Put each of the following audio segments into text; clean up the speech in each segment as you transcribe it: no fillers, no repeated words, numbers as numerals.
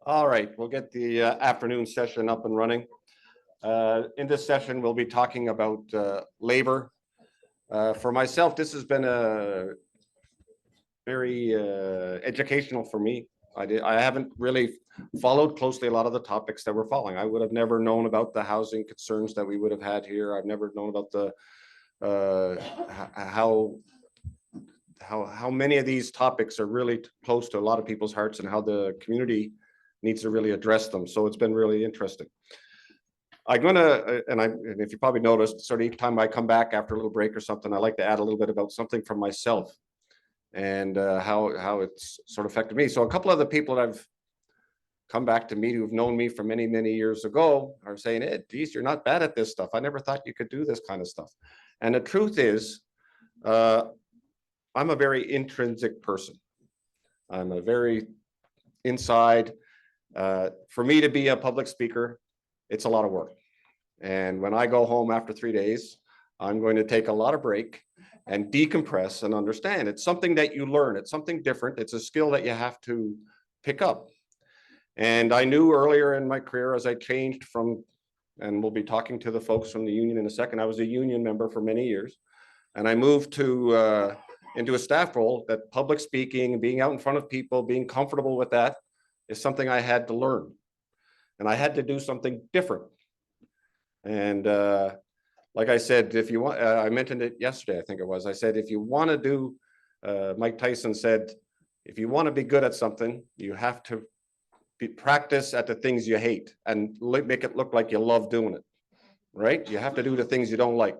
All right, we'll get the afternoon session up and running. In this session, we'll be talking about labor. For myself, this has been a very educational for me. I haven't really followed closely a lot of the topics that we're following. I would have never known about the housing concerns that we would have had here. I've never known about the how many of these topics are really close to a lot of people's hearts and how the community needs to really address them. So it's been really interesting. I'm gonna, and if you probably noticed, sort of each time I come back after a little break or something, I like to add a little bit about something from myself and how it's sort of affected me. So a couple of the people that I've come back to meet who've known me for many, many years ago are saying, "Hey, geez, you're not bad at this stuff. I never thought you could do this kind of stuff." And the truth is, I'm a very intrinsic person. I'm a very inside. For me to be a public speaker, it's a lot of work. And when I go home after 3 days, I'm going to take a lot of break and decompress and understand. It's something that you learn. It's something different. It's a skill that you have to pick up. And I knew earlier in my career as I changed from, and we'll be talking to the folks from the union in a second, I was a union member for many years. And I moved to into a staff role that public speaking, being out in front of people, being comfortable with that is something I had to learn. And I had to do something different. And like I said, if you want, I mentioned it yesterday, I think it was, I said, if you want to do, Mike Tyson said, if you want to be good at something, you have to practice at the things you hate and make it look like you love doing it, right? You have to do the things you don't like.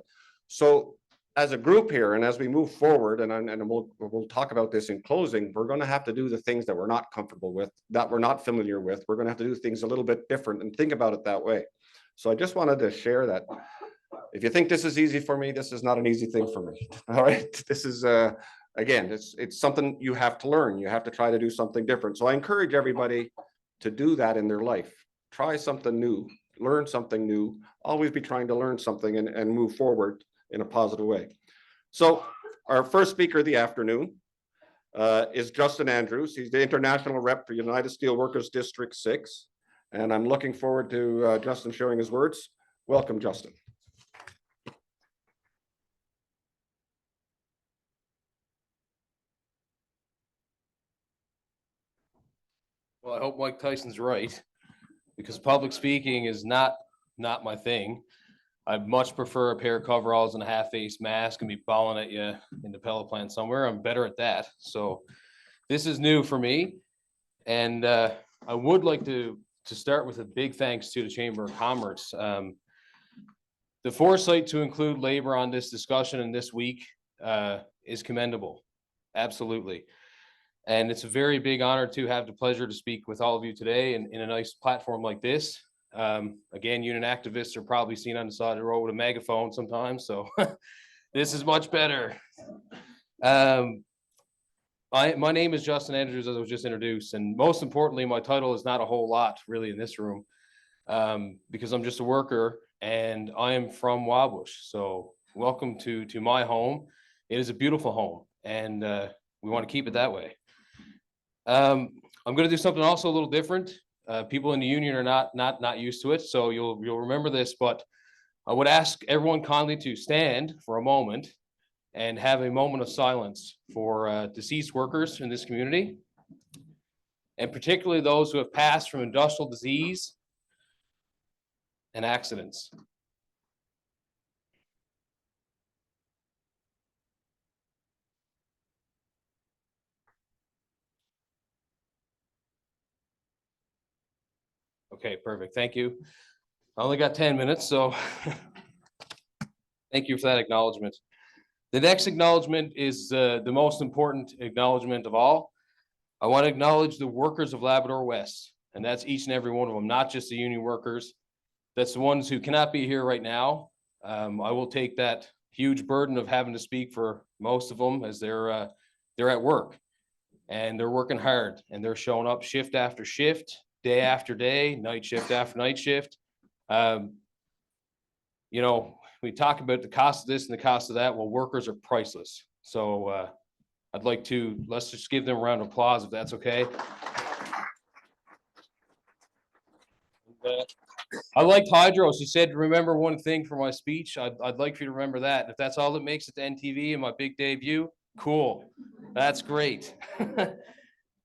So as a group here, and as we move forward, and we'll talk about this in closing, we're going to have to do the things that we're not comfortable with, that we're not familiar with. We're going to have to do things a little bit different and think about it that way. So I just wanted to share that. If you think this is easy for me, this is not an easy thing for me. All right, this is again, it's something you have to learn. You have to try to do something different. So I encourage everybody to do that in their life. Try something new, learn something new. Always be trying to learn something and move forward in a positive way. So our first speaker of the afternoon is Justin Andrews. He's the international rep for United Steelworkers District 6. And I'm looking forward to Justin sharing his words. Welcome, Justin. Well, I hope Mike Tyson's right, because public speaking is not my thing. I'd much prefer a pair of coveralls and a half-face mask and be bawling at you in the pellet plant somewhere. I'm better at that. So this is new for me. And I would like to start with a big thanks to the Chamber of Commerce. The foresight to include labor on this discussion and this week is commendable. Absolutely. And it's a very big honor to have the pleasure to speak with all of you today in a nice platform like this. Again, union activists are probably seen on the side of the road with a megaphone sometimes, so this is much better. My name is Justin Andrews, as I was just introduced, and most importantly, my title is not a whole lot really in this room, because I'm just a worker and I am from Wabush. So welcome to my home. It is a beautiful home, and we want to keep it that way. I'm going to do something also a little different. People in the union are not used to it, so you'll remember this. But I would ask everyone kindly to stand for a moment and have a moment of silence for deceased workers in this community, and particularly those who have passed from industrial disease and accidents. Okay, perfect. Thank you. I only got 10 minutes, so thank you for that acknowledgement. The next acknowledgement is the most important acknowledgement of all. I want to acknowledge the workers of Labrador West, and that's each and every one of them, not just the union workers. That's the ones who cannot be here right now. I will take that huge burden of having to speak for most of them, as they're at work, and they're working hard, and they're showing up shift after shift, day after day, night shift after night shift. You know, we talk about the cost of this and the cost of that. Well, workers are priceless. So let's just give them a round of applause if that's okay. I liked Hydro. She said, remember one thing from my speech. I'd like for you to remember that. If that's all that makes it to NTV and my big debut, cool. That's great.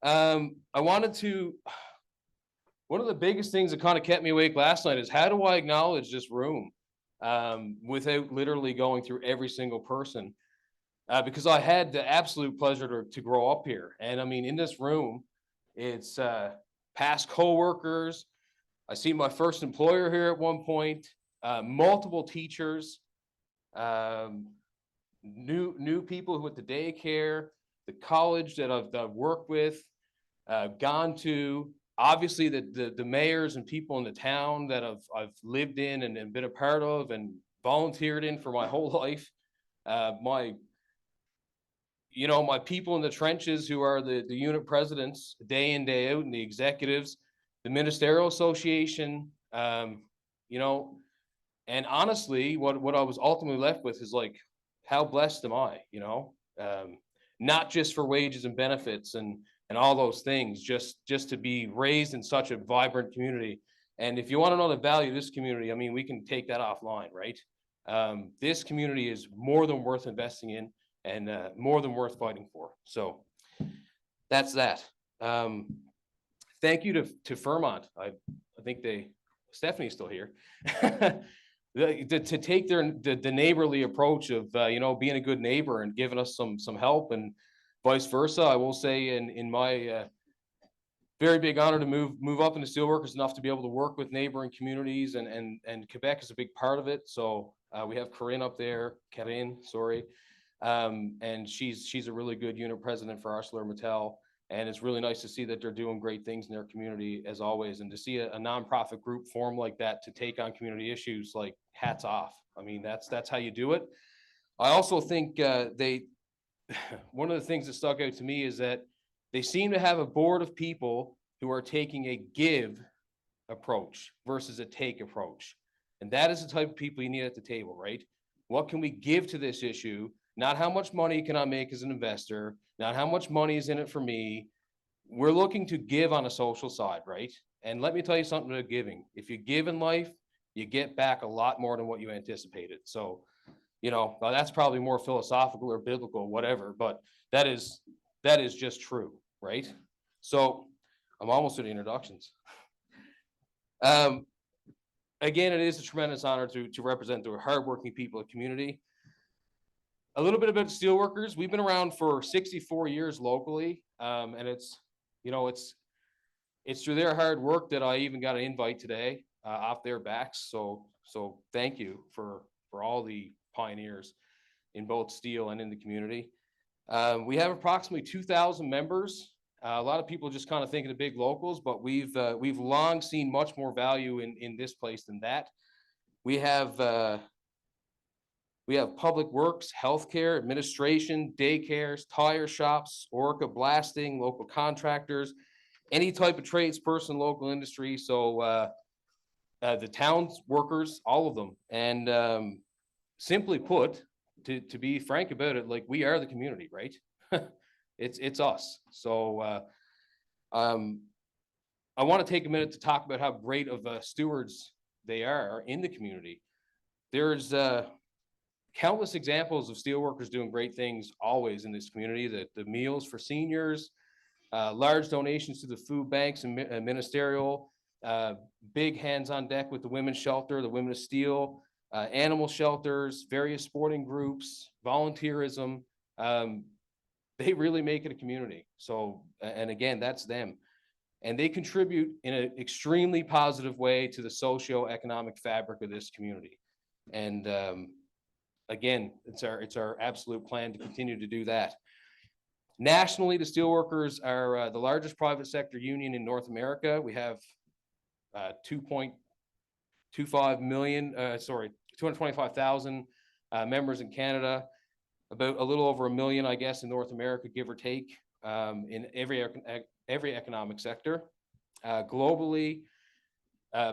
I wanted to, one of the biggest things that kind of kept me awake last night is how do I acknowledge this room without literally going through every single person? Because I had the absolute pleasure to grow up here. And I mean, in this room, it's past coworkers. I see my first employer here at one point, multiple teachers, new people who at the daycare, the college that I've worked with, gone to, obviously the mayors and people in the town that I've lived in and been a part of and volunteered in for my whole life. My people in the trenches who are the unit presidents day in, day out, and the executives, the ministerial association, and honestly, what I was ultimately left with is like, how blessed am I, not just for wages and benefits and all those things, just to be raised in such a vibrant community. And if you want to know the value of this community, I mean, we can take that offline, right? This community is more than worth investing in and more than worth fighting for. So that's that. Thank you to Fairmont. I think Stephanie's still here. To take the neighborly approach of being a good neighbor and giving us some help, and vice versa. I will say in my very big honor to move up into Steelworkers enough to be able to work with neighboring communities, and Quebec is a big part of it. So we have Corinne up there, sorry. And she's a really good unit president for ArcelorMittal. And it's really nice to see that they're doing great things in their community as always. And to see a nonprofit group form like that to take on community issues, like, hats off. I mean, that's how you do it. I also think one of the things that stuck out to me is that they seem to have a board of people who are taking a give approach versus a take approach. And that is the type of people you need at the table, right? What can we give to this issue? Not how much money can I make as an investor, not how much money is in it for me. We're looking to give on a social side, right? And let me tell you something about giving. If you give in life, you get back a lot more than what you anticipated. So, that's probably more philosophical or biblical, whatever, but that is just true, right? So I'm almost at the introductions. Again, it is a tremendous honor to represent the hardworking people of the community. A little bit about Steelworkers. We've been around for 64 years locally, and it's through their hard work that I even got an invite today off their backs. So thank you for all the pioneers in both steel and in the community. We have approximately 2,000 members. A lot of people just kind of think of the big locals, but we've long seen much more value in this place than that. We have public works, healthcare, administration, daycares, tire shops, Orca blasting, local contractors, any type of tradesperson, local industry. So the town's workers, all of them. And simply put, to be frank about it, like, we are the community, right? It's us. So I want to take a minute to talk about how great of stewards they are in the community. There's countless examples of steelworkers doing great things always in this community. The meals for seniors, large donations to the food banks and ministerial, big hands on deck with the women's shelter, the Women of Steel, animal shelters, various sporting groups, volunteerism. They really make it a community. So, and again, that's them. And they contribute in an extremely positive way to the socio-economic fabric of this community. And again, it's our absolute plan to continue to do that. Nationally, the Steelworkers are the largest private sector union in North America. We have 225,000 members in Canada, about a little over 1 million, I guess, in North America, give or take, in every economic sector. Globally,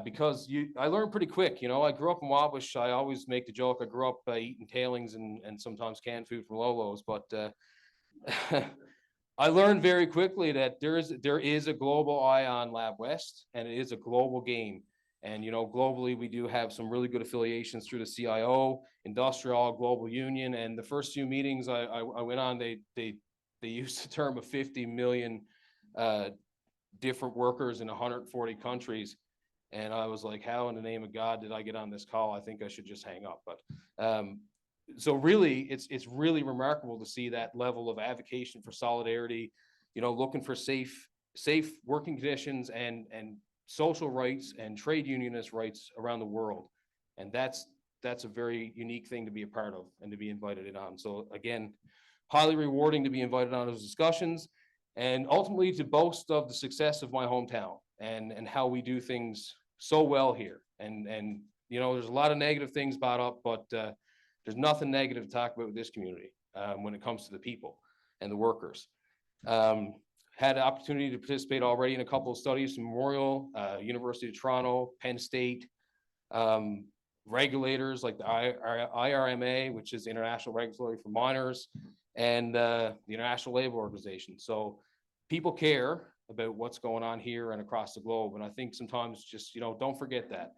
because I learned pretty quick. I grew up in Wabash. I always make the joke I grew up eating tailings and sometimes canned food from Lolo's, but I learned very quickly that there is a global eye on Lab West, and it is a global game. And, globally, we do have some really good affiliations through the CIO, Industrial, Global Union. And the first few meetings I went on, they used the term of 50 million different workers in 140 countries. And I was like, how in the name of God did I get on this call? I think I should just hang up. But so really, it's really remarkable to see that level of advocacy for solidarity, looking for safe working conditions and social rights and trade unionist rights around the world. And that's a very unique thing to be a part of and to be invited in on. So again, highly rewarding to be invited on those discussions and ultimately to boast of the success of my hometown and how we do things so well here. And there's a lot of negative things brought up, but there's nothing negative to talk about with this community when it comes to the people and the workers. Had an opportunity to participate already in a couple of studies from Memorial, University of Toronto, Penn State, regulators like the IRMA, which is International Regulatory for Miners, and the International Labor Organization. So people care about what's going on here and across the globe. And I think sometimes just, don't forget that.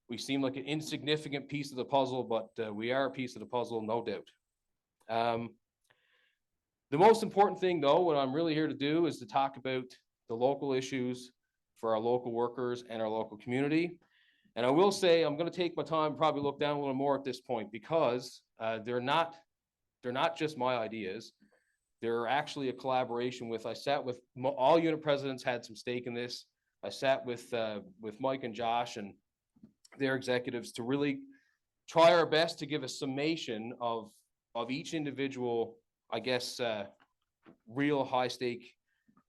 We seem like an insignificant piece of the puzzle, but we are a piece of the puzzle, no doubt. The most important thing, though, what I'm really here to do is to talk about the local issues for our local workers and our local community. And I will say, I'm going to take my time, probably look down a little more at this point, because they're not just my ideas. They're actually a collaboration with, I sat with all unit presidents had some stake in this. I sat with Mike and Josh and their executives to really try our best to give a summation of each individual, I guess, real high stake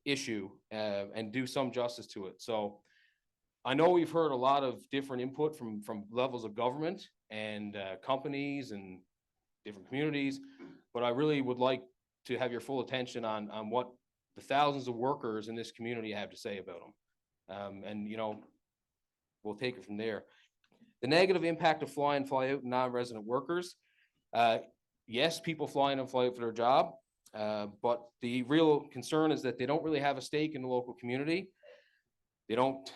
issue and do some justice to it. So I know we've heard a lot of different input from levels of government and companies and different communities, but I really would like to have your full attention on what the thousands of workers in this community have to say about them. And we'll take it from there. The negative impact of fly in, fly out non-resident workers. Yes, people fly in and fly out for their job, but the real concern is that they don't really have a stake in the local community. They don't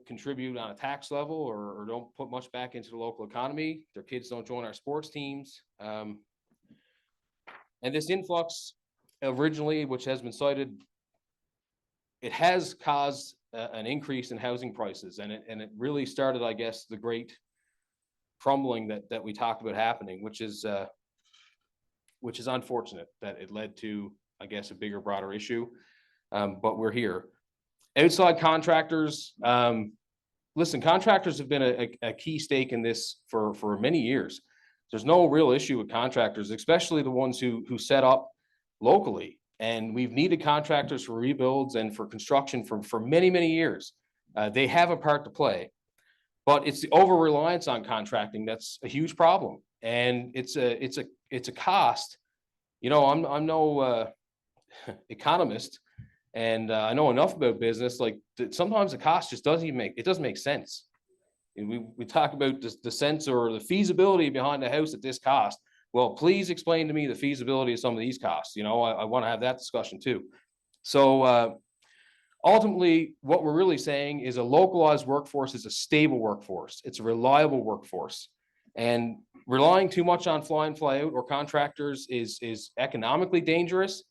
contribute on a tax level or don't put much back into the local economy. Their kids don't join our sports teams. And this influx originally, which has been cited, it has caused an increase in housing prices. And it really started, I guess, the great crumbling that we talked about happening, which is unfortunate that it led to, I guess, a bigger, broader issue. But we're here. Outside contractors, listen, contractors have been a key stake in this for many years. There's no real issue with contractors, especially the ones who set up locally. And we've needed contractors for rebuilds and for construction for many, many years. They have a part to play, but it's the over reliance on contracting that's a huge problem. And it's a cost. I'm no economist, and I know enough about business. Like sometimes the cost just doesn't make sense. We talk about the sense or the feasibility behind the house at this cost. Well, please explain to me the feasibility of some of these costs. I want to have that discussion too. So ultimately, what we're really saying is a localized workforce is a stable workforce. It's a reliable workforce. And relying too much on fly in, fly out or contractors is economically dangerous,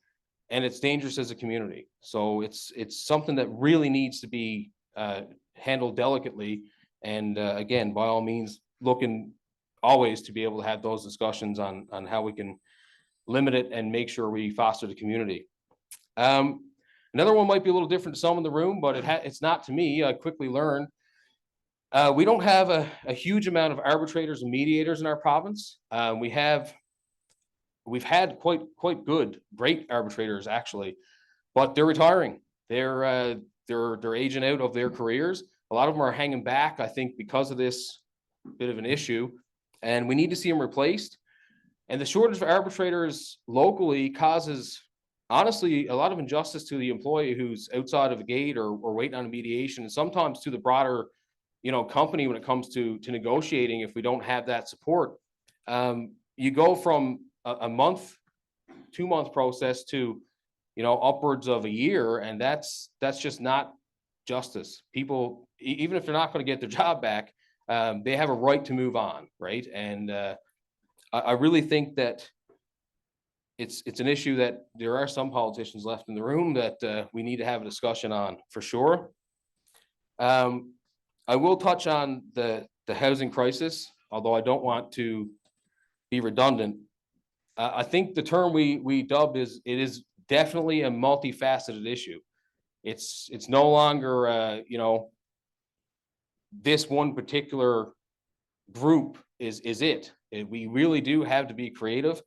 and it's dangerous as a community. So it's something that really needs to be handled delicately. And again, by all means, looking always to be able to have those discussions on how we can limit it and make sure we foster the community. Another one might be a little different to some in the room, but it's not to me. I quickly learned we don't have a huge amount of arbitrators and mediators in our province. We've had great arbitrators actually, but they're retiring. They're aging out of their careers. A lot of them are hanging back, I think, because of this bit of an issue, and we need to see them replaced. And the shortage of arbitrators locally causes, honestly, a lot of injustice to the employee who's outside of the gate or waiting on a mediation, and sometimes to the broader, company when it comes to negotiating. If we don't have that support, you go from a month, 2-month process to, upwards of a year, and that's just not justice. People, even if they're not going to get their job back, they have a right to move on, right? And I really think that it's an issue that there are some politicians left in the room that we need to have a discussion on for sure. I will touch on the housing crisis, although I don't want to be redundant. I think the term we dubbed is, it is definitely a multifaceted issue. It's no longer, you know, this one particular group is it. We really do have to be creative.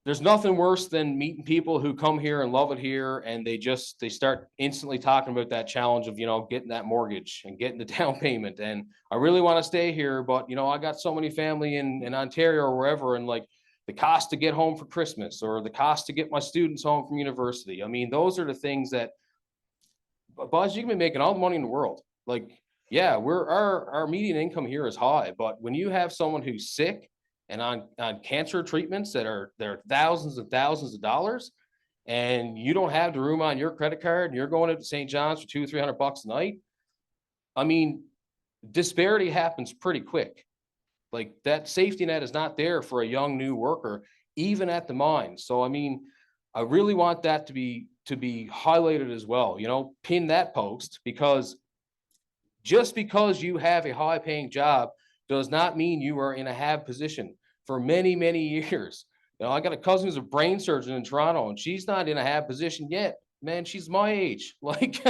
There's nothing worse than meeting people who come here and love it here, and they start instantly talking about that challenge of, you know, getting that mortgage and getting the down payment. And I really want to stay here, but, you know, I got so many family in Ontario or wherever, and like the cost to get home for Christmas or the cost to get my students home from university. I mean, those are the things that, Buzz, you can be making all the money in the world. Like, yeah, our median income here is high, but when you have someone who's sick and on cancer treatments that are thousands and thousands of dollars, and you don't have the room on your credit card and you're going to St. John's for $200-300 a night. I mean, disparity happens pretty quick. Like, that safety net is not there for a young new worker, even at the mine. So, I mean, I really want that to be highlighted as well, you know, pin that post, because just because you have a high paying job does not mean you are in a have position for many, many years. You know, I got a cousin who's a brain surgeon in Toronto, and she's not in a have position yet. Man, she's my age. Like,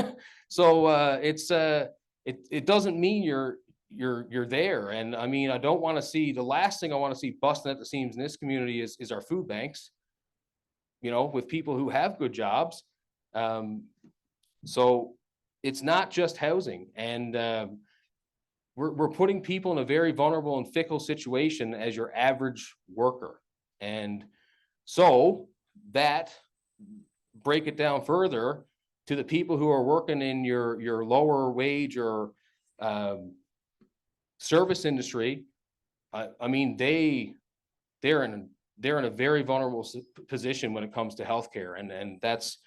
so it doesn't mean you're there. And I mean, I don't want to see, the last thing I want to see busting at the seams in this community is our food banks, you know, with people who have good jobs. So it's not just housing, and we're putting people in a very vulnerable and fickle situation as your average worker. And so that, break it down further to the people who are working in your lower wage or service industry. I mean, they're in a very vulnerable position when it comes to healthcare, and that's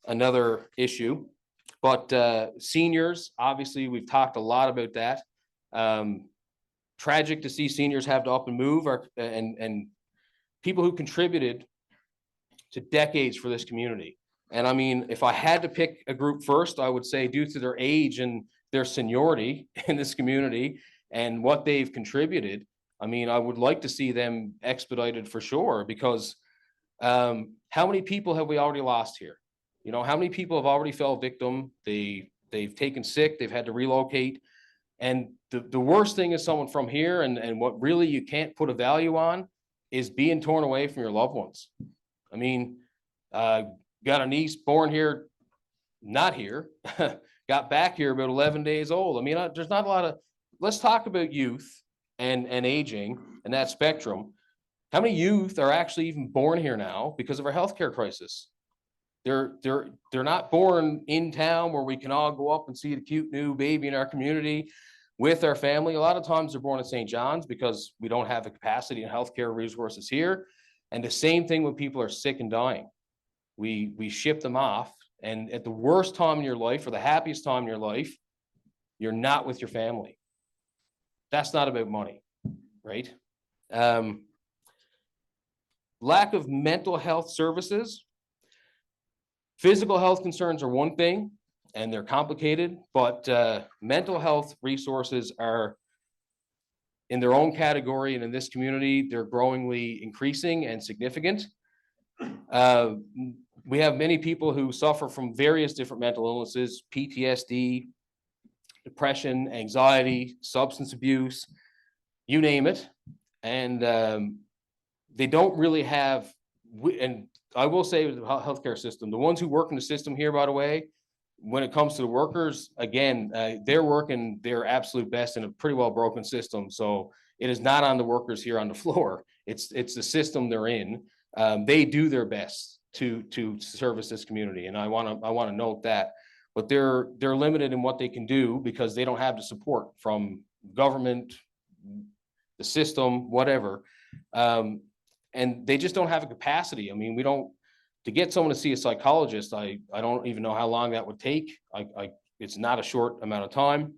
another issue. But seniors, obviously, we've talked a lot about that. Tragic to see seniors have to up and move, and people who contributed to decades for this community. And I mean, if I had to pick a group first, I would say, due to their age and their seniority in this community and what they've contributed, I mean, I would like to see them expedited for sure, because how many people have we already lost here? You know, how many people have already fell victim? They've taken sick, they've had to relocate. And the worst thing is someone from here, and what really you can't put a value on, is being torn away from your loved ones. I mean, got a niece born here, not here, got back here about 11 days old. I mean, there's not a lot of, let's talk about youth and aging and that spectrum. How many youth are actually even born here now because of our healthcare crisis? They're not born in town where we can all go up and see the cute new baby in our community with our family. A lot of times they're born in St. John's because we don't have the capacity and healthcare resources here. And the same thing when people are sick and dying. We ship them off, and at the worst time in your life or the happiest time in your life, you're not with your family. That's not about money, right? Lack of mental health services. Physical health concerns are one thing, and they're complicated, but mental health resources are in their own category, and in this community, they're growingly increasing and significant. We have many people who suffer from various different mental illnesses, PTSD, depression, anxiety, substance abuse, you name it. And they don't really have, and I will say with the healthcare system, the ones who work in the system here, by the way, when it comes to the workers, again, they're working their absolute best in a pretty well broken system. So it is not on the workers here on the floor. It's the system they're in. They do their best to service this community, and I want to note that. But they're limited in what they can do because they don't have the support from government, the system, whatever. And they just don't have a capacity. I mean, to get someone to see a psychologist, I don't even know how long that would take. It's not a short amount of time.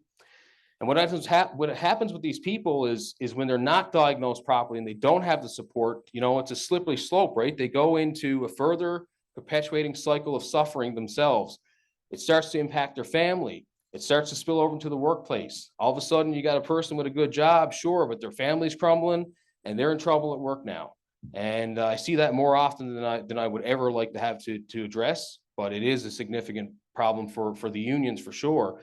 And what happens with these people is when they're not diagnosed properly and they don't have the support, it's a slippery slope, right? They go into a further perpetuating cycle of suffering themselves. It starts to impact their family. It starts to spill over into the workplace. All of a sudden, you got a person with a good job, sure, but their family's crumbling and they're in trouble at work now. And I see that more often than I would ever like to have to address, but it is a significant problem for the unions for sure.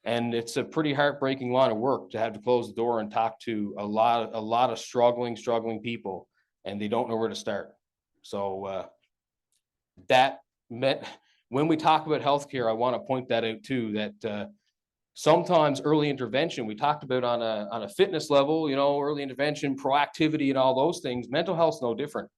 And it's a pretty heartbreaking line of work to have to close the door and talk to a lot of struggling people, and they don't know where to start. So that meant when we talk about healthcare, I want to point that out too, that sometimes early intervention, we talked about on a fitness level, early intervention, proactivity and all those things. Mental health's no different.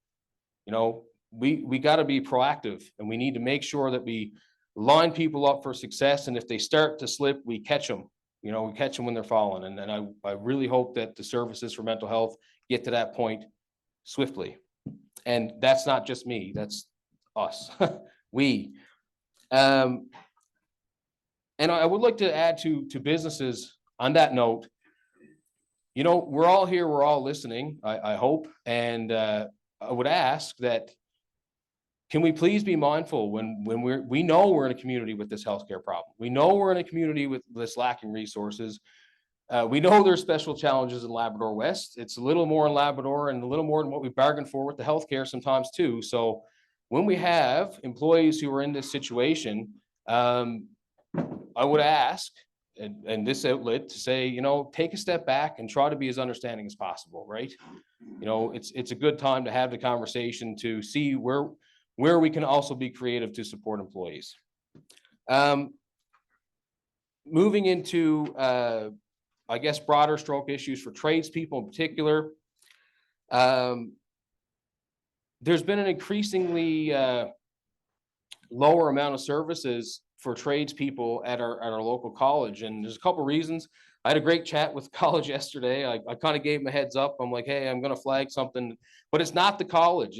We got to be proactive, and we need to make sure that we line people up for success. And if they start to slip, we catch them, we catch them when they're falling. And then I really hope that the services for mental health get to that point swiftly. And that's not just me, that's us, we. And I would like to add to businesses on that note. We're all here, we're all listening, I hope. And I would ask that, can we please be mindful when we know we're in a community with this healthcare problem. We know we're in a community with this lacking resources. We know there's special challenges in Labrador West. It's a little more in Labrador and a little more than what we bargained for with the healthcare sometimes too. So when we have employees who are in this situation, I would ask, and this outlet to say, take a step back and try to be as understanding as possible, right? It's a good time to have the conversation to see where we can also be creative to support employees. Moving into, I guess, broader stroke issues for tradespeople in particular. There's been an increasingly lower amount of services for tradespeople at our local college. And there's a couple of reasons. I had a great chat with college yesterday. I kind of gave them a heads up. I'm like, hey, I'm going to flag something, but it's not the college.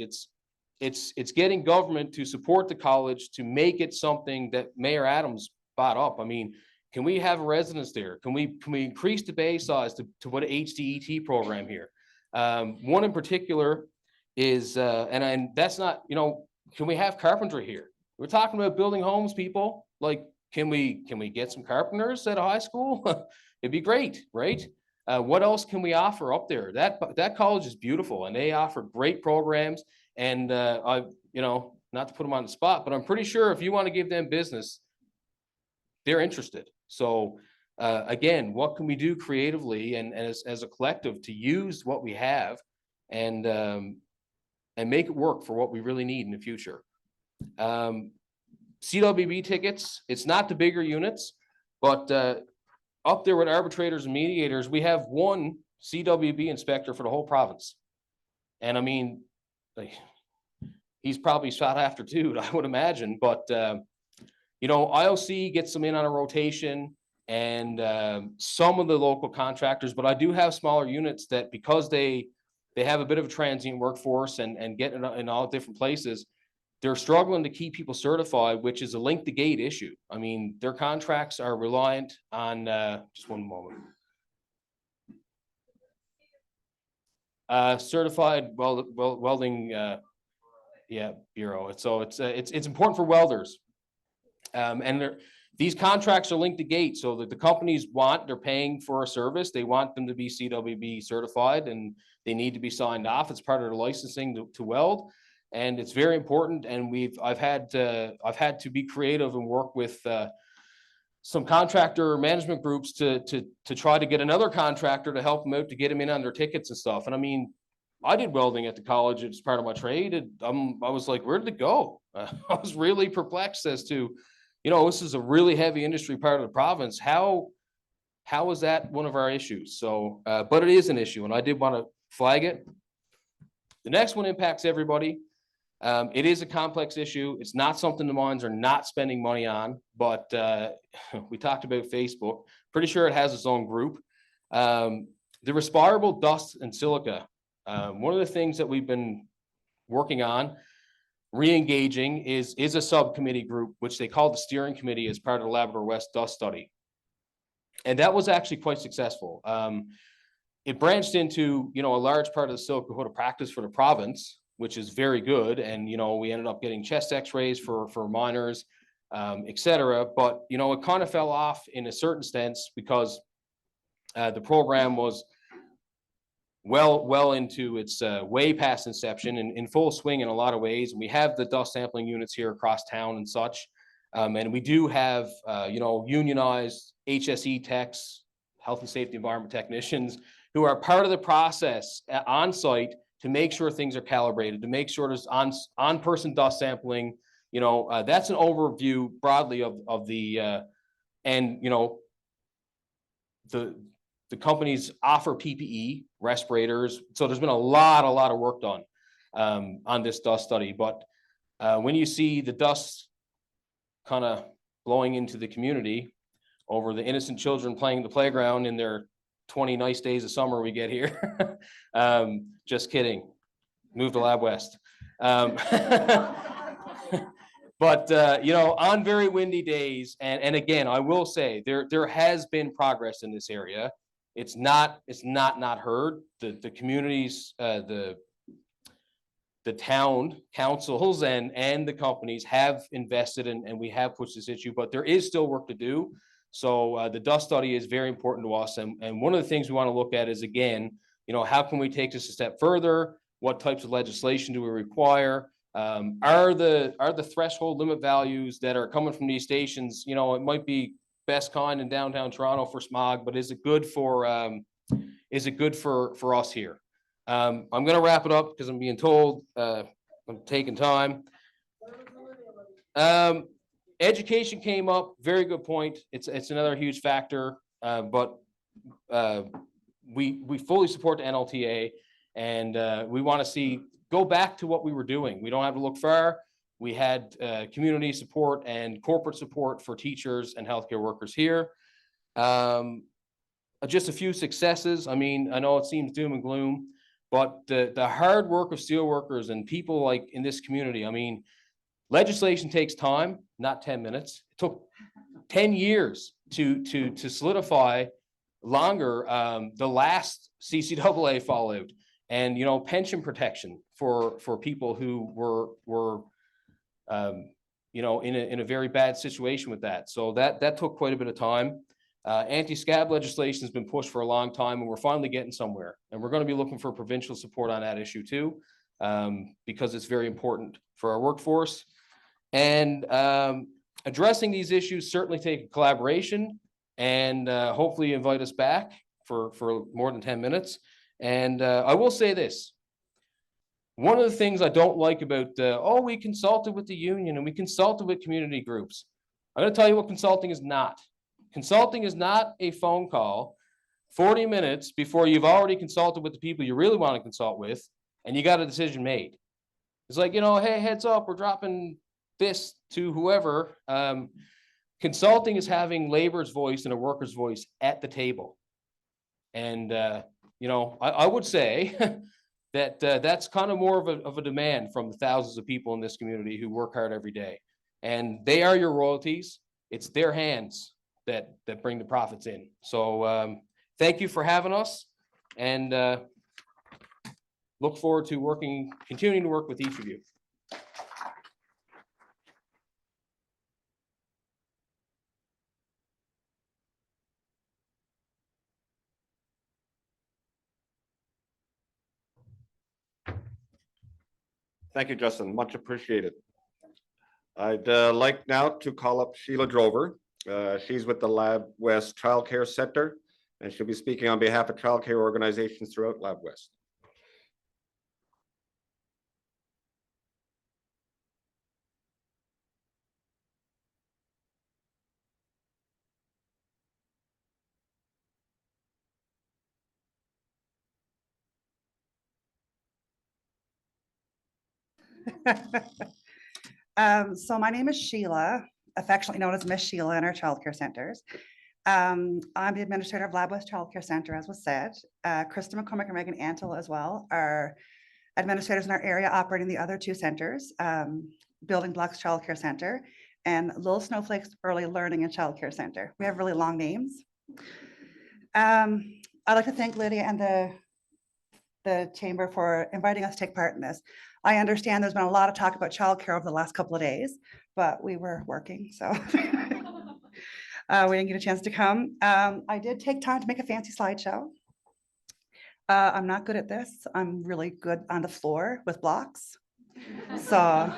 It's getting government to support the college to make it something that Mayor Adams brought up. I mean, can we have a residence there? Can we increase the bay size to put an HDET program here? One in particular is, and that's not, can we have carpentry here? We're talking about building homes, people. Like, can we get some carpenters at a high school? It'd be great, right? What else can we offer up there? That college is beautiful, and they offer great programs. And not to put them on the spot, but I'm pretty sure if you want to give them business, they're interested. So again, what can we do creatively and as a collective to use what we have and make it work for what we really need in the future? CWB tickets, it's not the bigger units, but up there with arbitrators and mediators, we have one CWB inspector for the whole province. And I mean, he's probably sought after too, I would imagine, but IOC gets them in on a rotation, and some of the local contractors, but I do have smaller units that, because they have a bit of a transient workforce and get in all different places, they're struggling to keep people certified, which is a link to gate issue. I mean, their contracts are reliant on, just one moment. Certified welding, bureau. So it's important for welders. And these contracts are linked to gate, so that the companies they're paying for a service. They want them to be CWB certified, and they need to be signed off. It's part of their licensing to weld. And it's very important. And I've had to be creative and work with some contractor management groups to try to get another contractor to help them out, to get them in on their tickets and stuff. And I mean, I did welding at the college as part of my trade. And I was like, where did it go? I was really perplexed as to, this is a really heavy industry part of the province. How is that one of our issues? So, but it is an issue, and I did want to flag it. The next one impacts everybody. It is a complex issue. It's not something the mines are not spending money on, but we talked about Facebook. Pretty sure it has its own group. The respirable dust and silica. One of the things that we've been working on, re-engaging is a subcommittee group, which they call the steering committee as part of the Labrador West dust study. And that was actually quite successful. It branched into, a large part of the Silk Code of practice for the province, which is very good. And, we ended up getting chest x-rays for minors, et cetera. But, it kind of fell off in a certain sense because the program was well into its way past inception and in full swing in a lot of ways. And we have the dust sampling units here across town and such. And we do have, unionized HSE techs, health and safety environment technicians, who are part of the process on site to make sure things are calibrated, to make sure there's on-person dust sampling. That's an overview broadly of the, and, the companies offer PPE, respirators. So there's been a lot of work done on this dust study. But when you see the dust kind of blowing into the community over the innocent children playing the playground in their 20 nice days of summer we get here. Just kidding. Move to Lab West. But, on very windy days, and again, I will say there has been progress in this area. It's not heard. The communities, the town councils and the companies have invested and we have pushed this issue, but there is still work to do. So the dust study is very important to us. And one of the things we want to look at is, again, how can we take this a step further? What types of legislation do we require? Are the threshold limit values that are coming from these stations, it might be best kind in downtown Toronto for smog, but is it good for us here? I'm going to wrap it up because I'm being told I'm taking time. Education came up, very good point. It's another huge factor, but we fully support the NLTA, and we want to go back to what we were doing. We don't have to look far. We had community support and corporate support for teachers and healthcare workers here. Just a few successes. I mean, I know it seems doom and gloom, but the hard work of steelworkers and people like in this community, I mean, legislation takes time, not 10 minutes. It took 10 years to solidify longer the last CCAA fallout and, pension protection for people who were in a very bad situation with that. So that took quite a bit of time. Anti-scab legislation has been pushed for a long time, and we're finally getting somewhere. And we're going to be looking for provincial support on that issue too, because it's very important for our workforce. And addressing these issues certainly take a collaboration, and hopefully invite us back for more than 10 minutes. And I will say this. One of the things I don't like about, we consulted with the union and we consulted with community groups. I'm going to tell you what consulting is not. Consulting is not a phone call 40 minutes before you've already consulted with the people you really want to consult with, and you got a decision made. It's like, hey, heads up, we're dropping this to whoever. Consulting is having labor's voice and a worker's voice at the table. And, I would say that that's kind of more of a demand from the thousands of people in this community who work hard every day. And they are your royalties. It's their hands that bring the profits in. So thank you for having us, and look forward to continuing to work with each of you. Thank you, Justin. Much appreciated. I'd like now to call up Sheila Drover. She's with the Lab West Childcare Center, and she'll be speaking on behalf of childcare organizations throughout Lab West. So my name is Sheila, affectionately known as Miss Sheila in our childcare centers. I'm the administrator of Lab West Childcare Center, as was said. Krista McCormick and Megan Antle as well are administrators in our area operating the other two centers, Building Blocks Child Care Center and Little Snowflakes Early Learning and Child Care Center. We have really long names. I'd like to thank Lydia and the chamber for inviting us to take part in this. I understand there's been a lot of talk about childcare over the last couple of days, but we were working, so we didn't get a chance to come. I did take time to make a fancy slideshow. I'm not good at this. I'm really good on the floor with blocks. So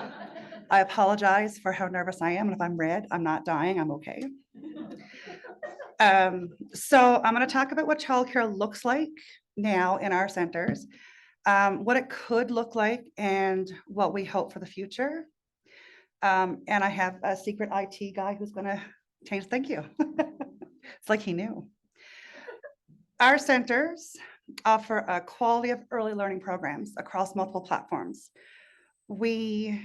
I apologize for how nervous I am. And if I'm red, I'm not dying, I'm okay. So I'm going to talk about what childcare looks like now in our centers, what it could look like and what we hope for the future. And I have a secret IT guy who's going to change. Thank you. It's like he knew. Our centers offer a quality of early learning programs across multiple platforms. We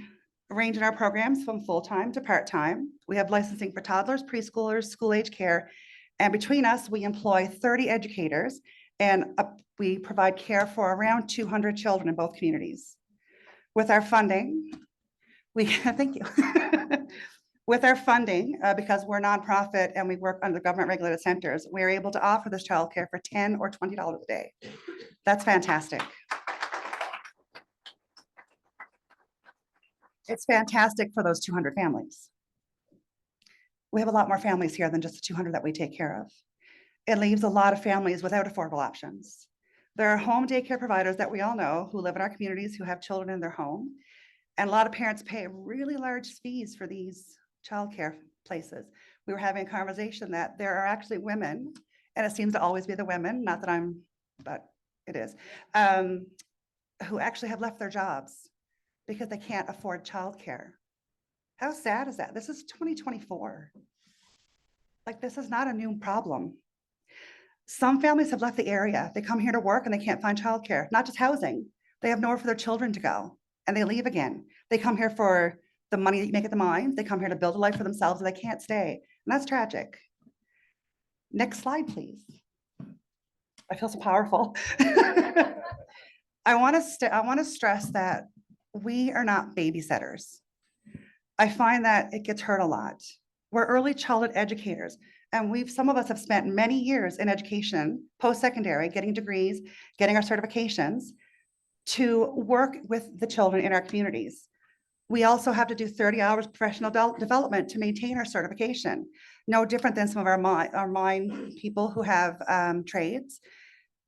range in our programs from full-time to part-time. We have licensing for toddlers, preschoolers, school-age care, and between us, we employ 30 educators, and we provide care for around 200 children in both communities. With our funding, thank you. With our funding, because we're a nonprofit and we work under government regulated centers, we're able to offer this childcare for $10 or $20 a day. That's fantastic. It's fantastic for those 200 families. We have a lot more families here than just the 200 that we take care of. It leaves a lot of families without affordable options. There are home daycare providers that we all know who live in our communities who have children in their home. And a lot of parents pay really large fees for these childcare places. We were having a conversation that there are actually women, and it seems to always be the women, not that but it is, who actually have left their jobs because they can't afford childcare. How sad is that? This is 2024. Like, this is not a new problem. Some families have left the area. They come here to work and they can't find childcare, not just housing. They have nowhere for their children to go and they leave again. They come here for the money that you make at the mines. They come here to build a life for themselves and they can't stay. And that's tragic. Next slide, please. I feel so powerful. I want to stress that we are not babysitters. I find that it gets hurt a lot. We're early childhood educators, and some of us have spent many years in education, post-secondary, getting degrees, getting our certifications to work with the children in our communities. We also have to do 30 hours professional development to maintain our certification. No different than some of our mine people who have trades.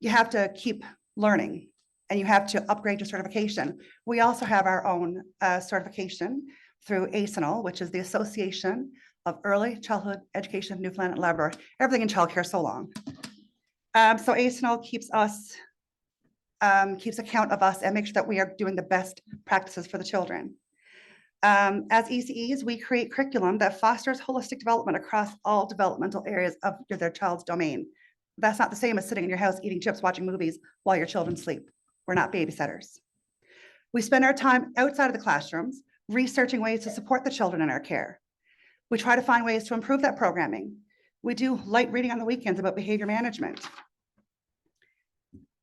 You have to keep learning and you have to upgrade your certification. We also have our own certification through ASINAL, which is the Association of Early Childhood Education of Newfoundland and Labrador. Everything in childcare so long. So ASINAL keeps account of us and makes sure that we are doing the best practices for the children. As ECEs, we create curriculum that fosters holistic development across all developmental areas of their child's domain. That's not the same as sitting in your house eating chips, watching movies while your children sleep. We're not babysitters. We spend our time outside of the classrooms researching ways to support the children in our care. We try to find ways to improve that programming. We do light reading on the weekends about behavior management.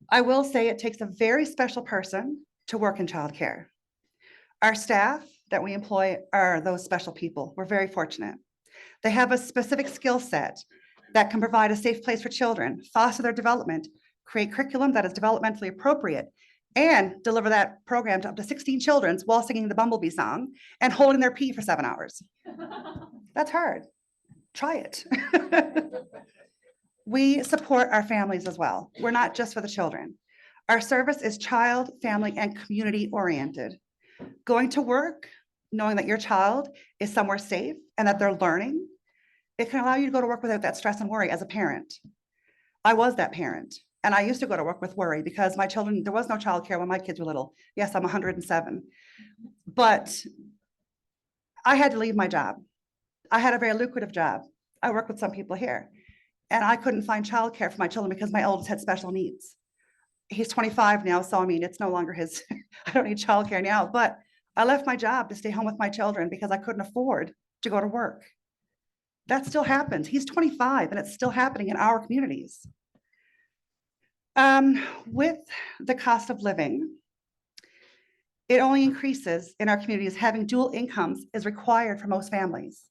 I will say it takes a very special person to work in childcare. Our staff that we employ are those special people. We're very fortunate. They have a specific skill set that can provide a safe place for children, foster their development, create curriculum that is developmentally appropriate, and deliver that program to up to 16 children while singing the Bumblebee song and holding their pee for 7 hours. That's hard. Try it. We support our families as well. We're not just for the children. Our service is child, family, and community oriented. Going to work, knowing that your child is somewhere safe and that they're learning, it can allow you to go to work without that stress and worry as a parent. I was that parent. And I used to go to work with worry because my children, there was no childcare when my kids were little. Yes, I'm 107. But I had to leave my job. I had a very lucrative job. I work with some people here. And I couldn't find childcare for my children because my oldest had special needs. He's 25 now, so I mean, it's no longer his, I don't need childcare now. But I left my job to stay home with my children because I couldn't afford to go to work. That still happens. He's 25 and it's still happening in our communities. With the cost of living, It only increases in our communities. Having dual incomes is required for most families.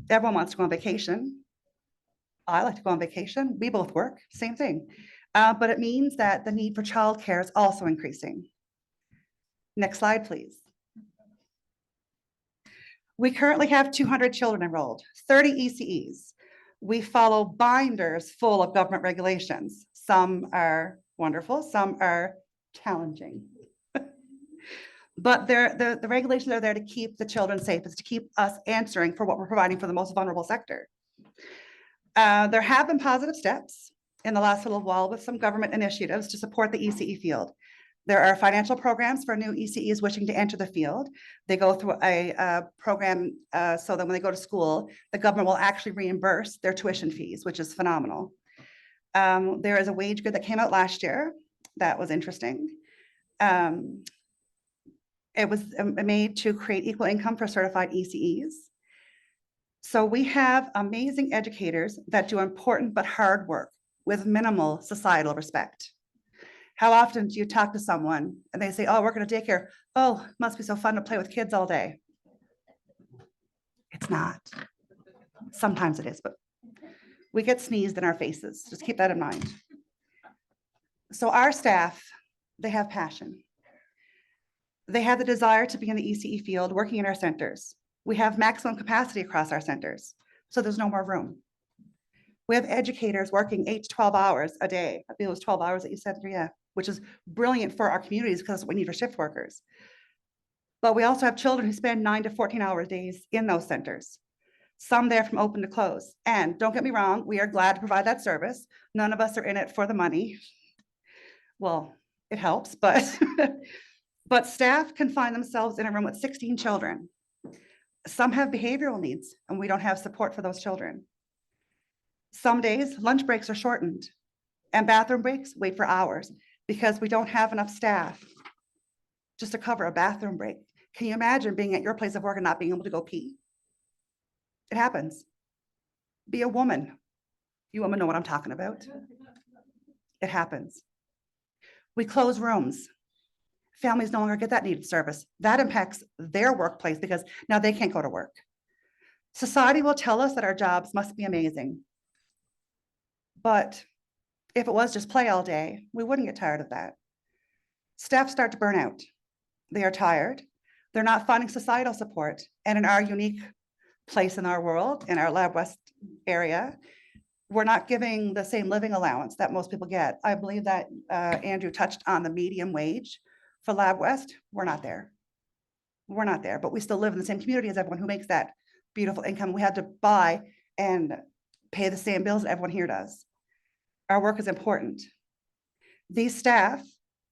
Everyone wants to go on vacation. I like to go on vacation. We both work, same thing. But it means that the need for childcare is also increasing. Next slide, please. We currently have 200 children enrolled, 30 ECEs. We follow binders full of government regulations. Some are wonderful, some are challenging. But the regulations are there to keep the children safe, is to keep us answering for what we're providing for the most vulnerable sector. There have been positive steps in the last little while with some government initiatives to support the ECE field. There are financial programs for new ECEs wishing to enter the field. They go through a program so that when they go to school, the government will actually reimburse their tuition fees, which is phenomenal. There is a wage grid that came out last year. That was interesting. It was made to create equal income for certified ECEs. So we have amazing educators that do important but hard work with minimal societal respect. How often do you talk to someone and they say, oh, work at a daycare. Oh, must be so fun to play with kids all day. It's not. Sometimes it is, but we get sneezed in our faces. Just keep that in mind. So our staff, they have passion. They have the desire to be in the ECE field, working in our centers. We have maximum capacity across our centers, so there's no more room. We have educators working 8 to 12 hours a day. I feel it was 12 hours that you said, yeah, which is brilliant for our communities because we need for shift workers. But we also have children who spend 9 to 14-hour days in those centers. Some there from open to close. And don't get me wrong, we are glad to provide that service. None of us are in it for the money. Well, it helps, but but staff can find themselves in a room with 16 children. Some have behavioral needs, and we don't have support for those children. Some days, lunch breaks are shortened, and bathroom breaks wait for hours because we don't have enough staff just to cover a bathroom break. Can you imagine being at your place of work and not being able to go pee? It happens. Be a woman. You women know what I'm talking about. It happens. We close rooms. Families no longer get that needed service. That impacts their workplace because now they can't go to work. Society will tell us that our jobs must be amazing. But if it was just play all day, we wouldn't get tired of that. Staff start to burn out. They are tired. They're not finding societal support. And in our unique place in our world, in our Lab West area, we're not giving the same living allowance that most people get. I believe that Andrew touched on the medium wage for Lab West. We're not there. We're not there, but we still live in the same community as everyone who makes that beautiful income. We have to buy and pay the same bills that everyone here does. Our work is important. These staff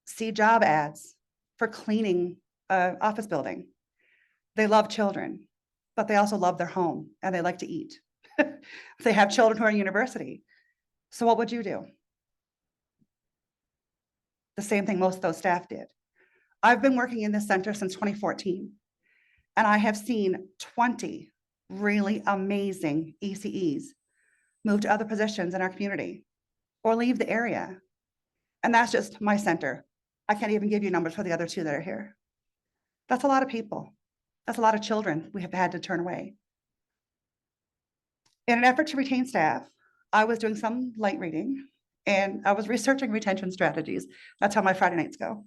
see job ads for cleaning an office building. They love children, but they also love their home and they like to eat. They have children who are in university. So what would you do? The same thing most of those staff did. I've been working in this center since 2014, and I have seen 20 really amazing ECEs move to other positions in our community or leave the area. And that's just my center. I can't even give you numbers for the other 2 that are here. That's a lot of people. That's a lot of children we have had to turn away. In an effort to retain staff, I was doing some light reading and I was researching retention strategies. That's how my Friday nights go.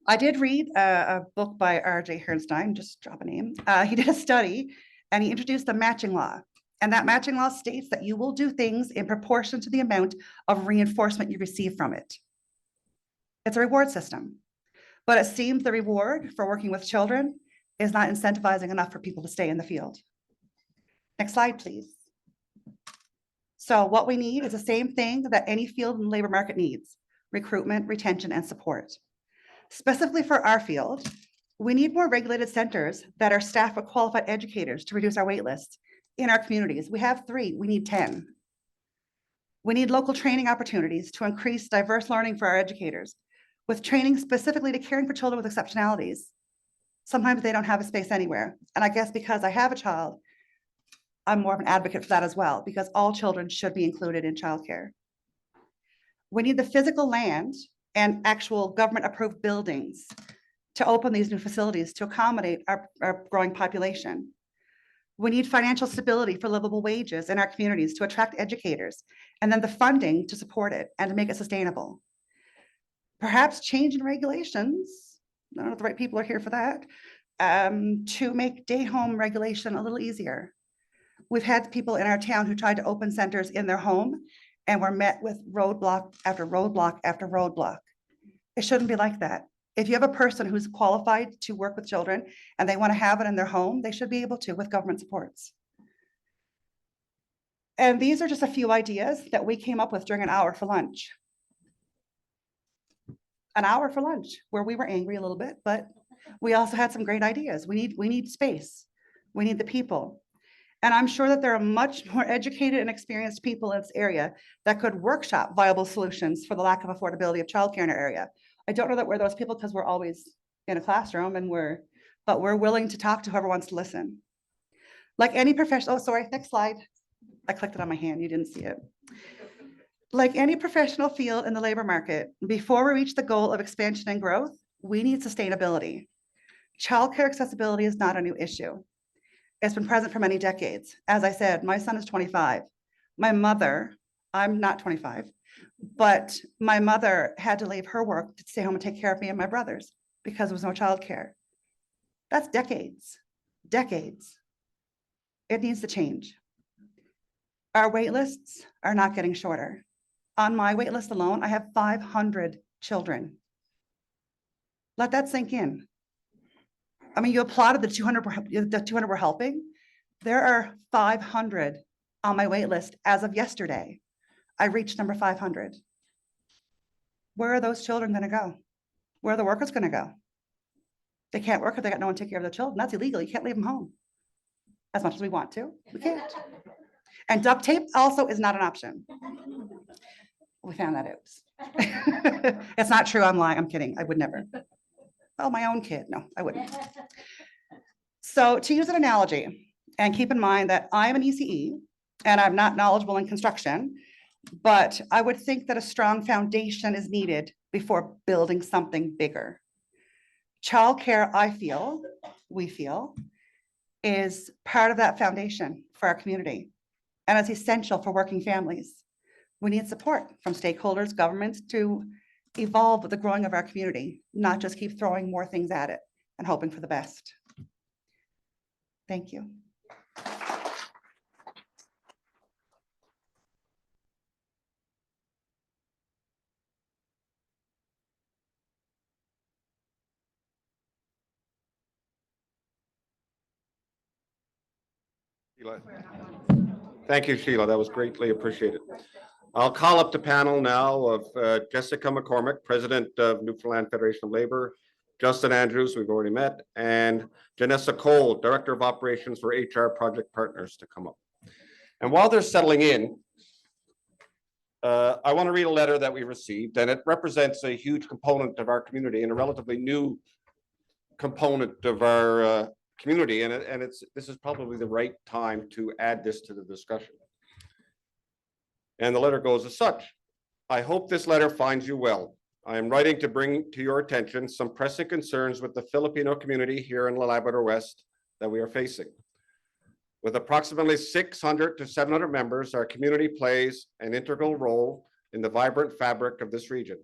I did read a book by R.J. Herrnstein, just drop a name. He did a study and he introduced the matching law. And that matching law states that you will do things in proportion to the amount of reinforcement you receive from it. It's a reward system, but it seems the reward for working with children is not incentivizing enough for people to stay in the field. Next slide, please. So what we need is the same thing that any field in the labor market needs: recruitment, retention, and support. Specifically for our field, we need more regulated centers that are staffed with qualified educators to reduce our wait lists in our communities. We have 3, we need 10. We need local training opportunities to increase diverse learning for our educators, with training specifically to caring for children with exceptionalities. Sometimes they don't have a space anywhere. And I guess because I have a child, I'm more of an advocate for that as well, because all children should be included in childcare. We need the physical land and actual government approved buildings to open these new facilities to accommodate our growing population. We need financial stability for livable wages in our communities to attract educators, and then the funding to support it and to make it sustainable. Perhaps change in regulations. I don't know if the right people are here for that, to make day home regulation a little easier. We've had people in our town who tried to open centers in their home and were met with roadblock after roadblock after roadblock. It shouldn't be like that. If you have a person who's qualified to work with children and they want to have it in their home, they should be able to with government supports. And these are just a few ideas that we came up with during an hour for lunch. An hour for lunch where we were angry a little bit, but we also had some great ideas. We need space. We need the people. And I'm sure that there are much more educated and experienced people in this area that could workshop viable solutions for the lack of affordability of childcare in our area. I don't know that we're those people because we're always in a classroom but we're willing to talk to whoever wants to listen. Like any professional, oh, sorry, next slide. I clicked it on my hand, you didn't see it. Like any professional field in the labor market, before we reach the goal of expansion and growth, we need sustainability. Childcare accessibility is not a new issue. It's been present for many decades. As I said, my son is 25. My mother, I'm not 25, but my mother had to leave her work to stay home and take care of me and my brothers because there was no childcare. That's decades, decades. It needs to change. Our wait lists are not getting shorter. On my wait list alone, I have 500 children. Let that sink in. I mean, you applauded the 200 we're helping. There are 500 on my wait list as of yesterday. I reached number 500. Where are those children going to go? Where are the workers going to go? They can't work if they got no one to take care of their children. That's illegal. You can't leave them home. As much as we want to, we can't. And duct tape also is not an option. We found that out. It's not true. I'm lying. I'm kidding. I would never. Oh, my own kid. No, I wouldn't. So to use an analogy, and keep in mind that I'm an ECE and I'm not knowledgeable in construction, but I would think that a strong foundation is needed before building something bigger. Childcare, we feel, is part of that foundation for our community, and it's essential for working families. We need support from stakeholders, governments to evolve with the growing of our community, not just keep throwing more things at it and hoping for the best. Thank you. Sheila. Thank you, Sheila. That was greatly appreciated. I'll call up the panel now of Jessica McCormick, President of Newfoundland Federation of Labor, Justin Andrews, we've already met, and Janessa Cole, Director of Operations for HR Project Partners, to come up. And while they're settling in, I want to read a letter that we received, and it represents a huge component of our community and a relatively new component of our community, and this is probably the right time to add this to the discussion. And the letter goes as such. I hope this letter finds you well. I am writing to bring to your attention some pressing concerns with the Filipino community here in Labrador West that we are facing. With approximately 600 to 700 members, our community plays an integral role in the vibrant fabric of this region.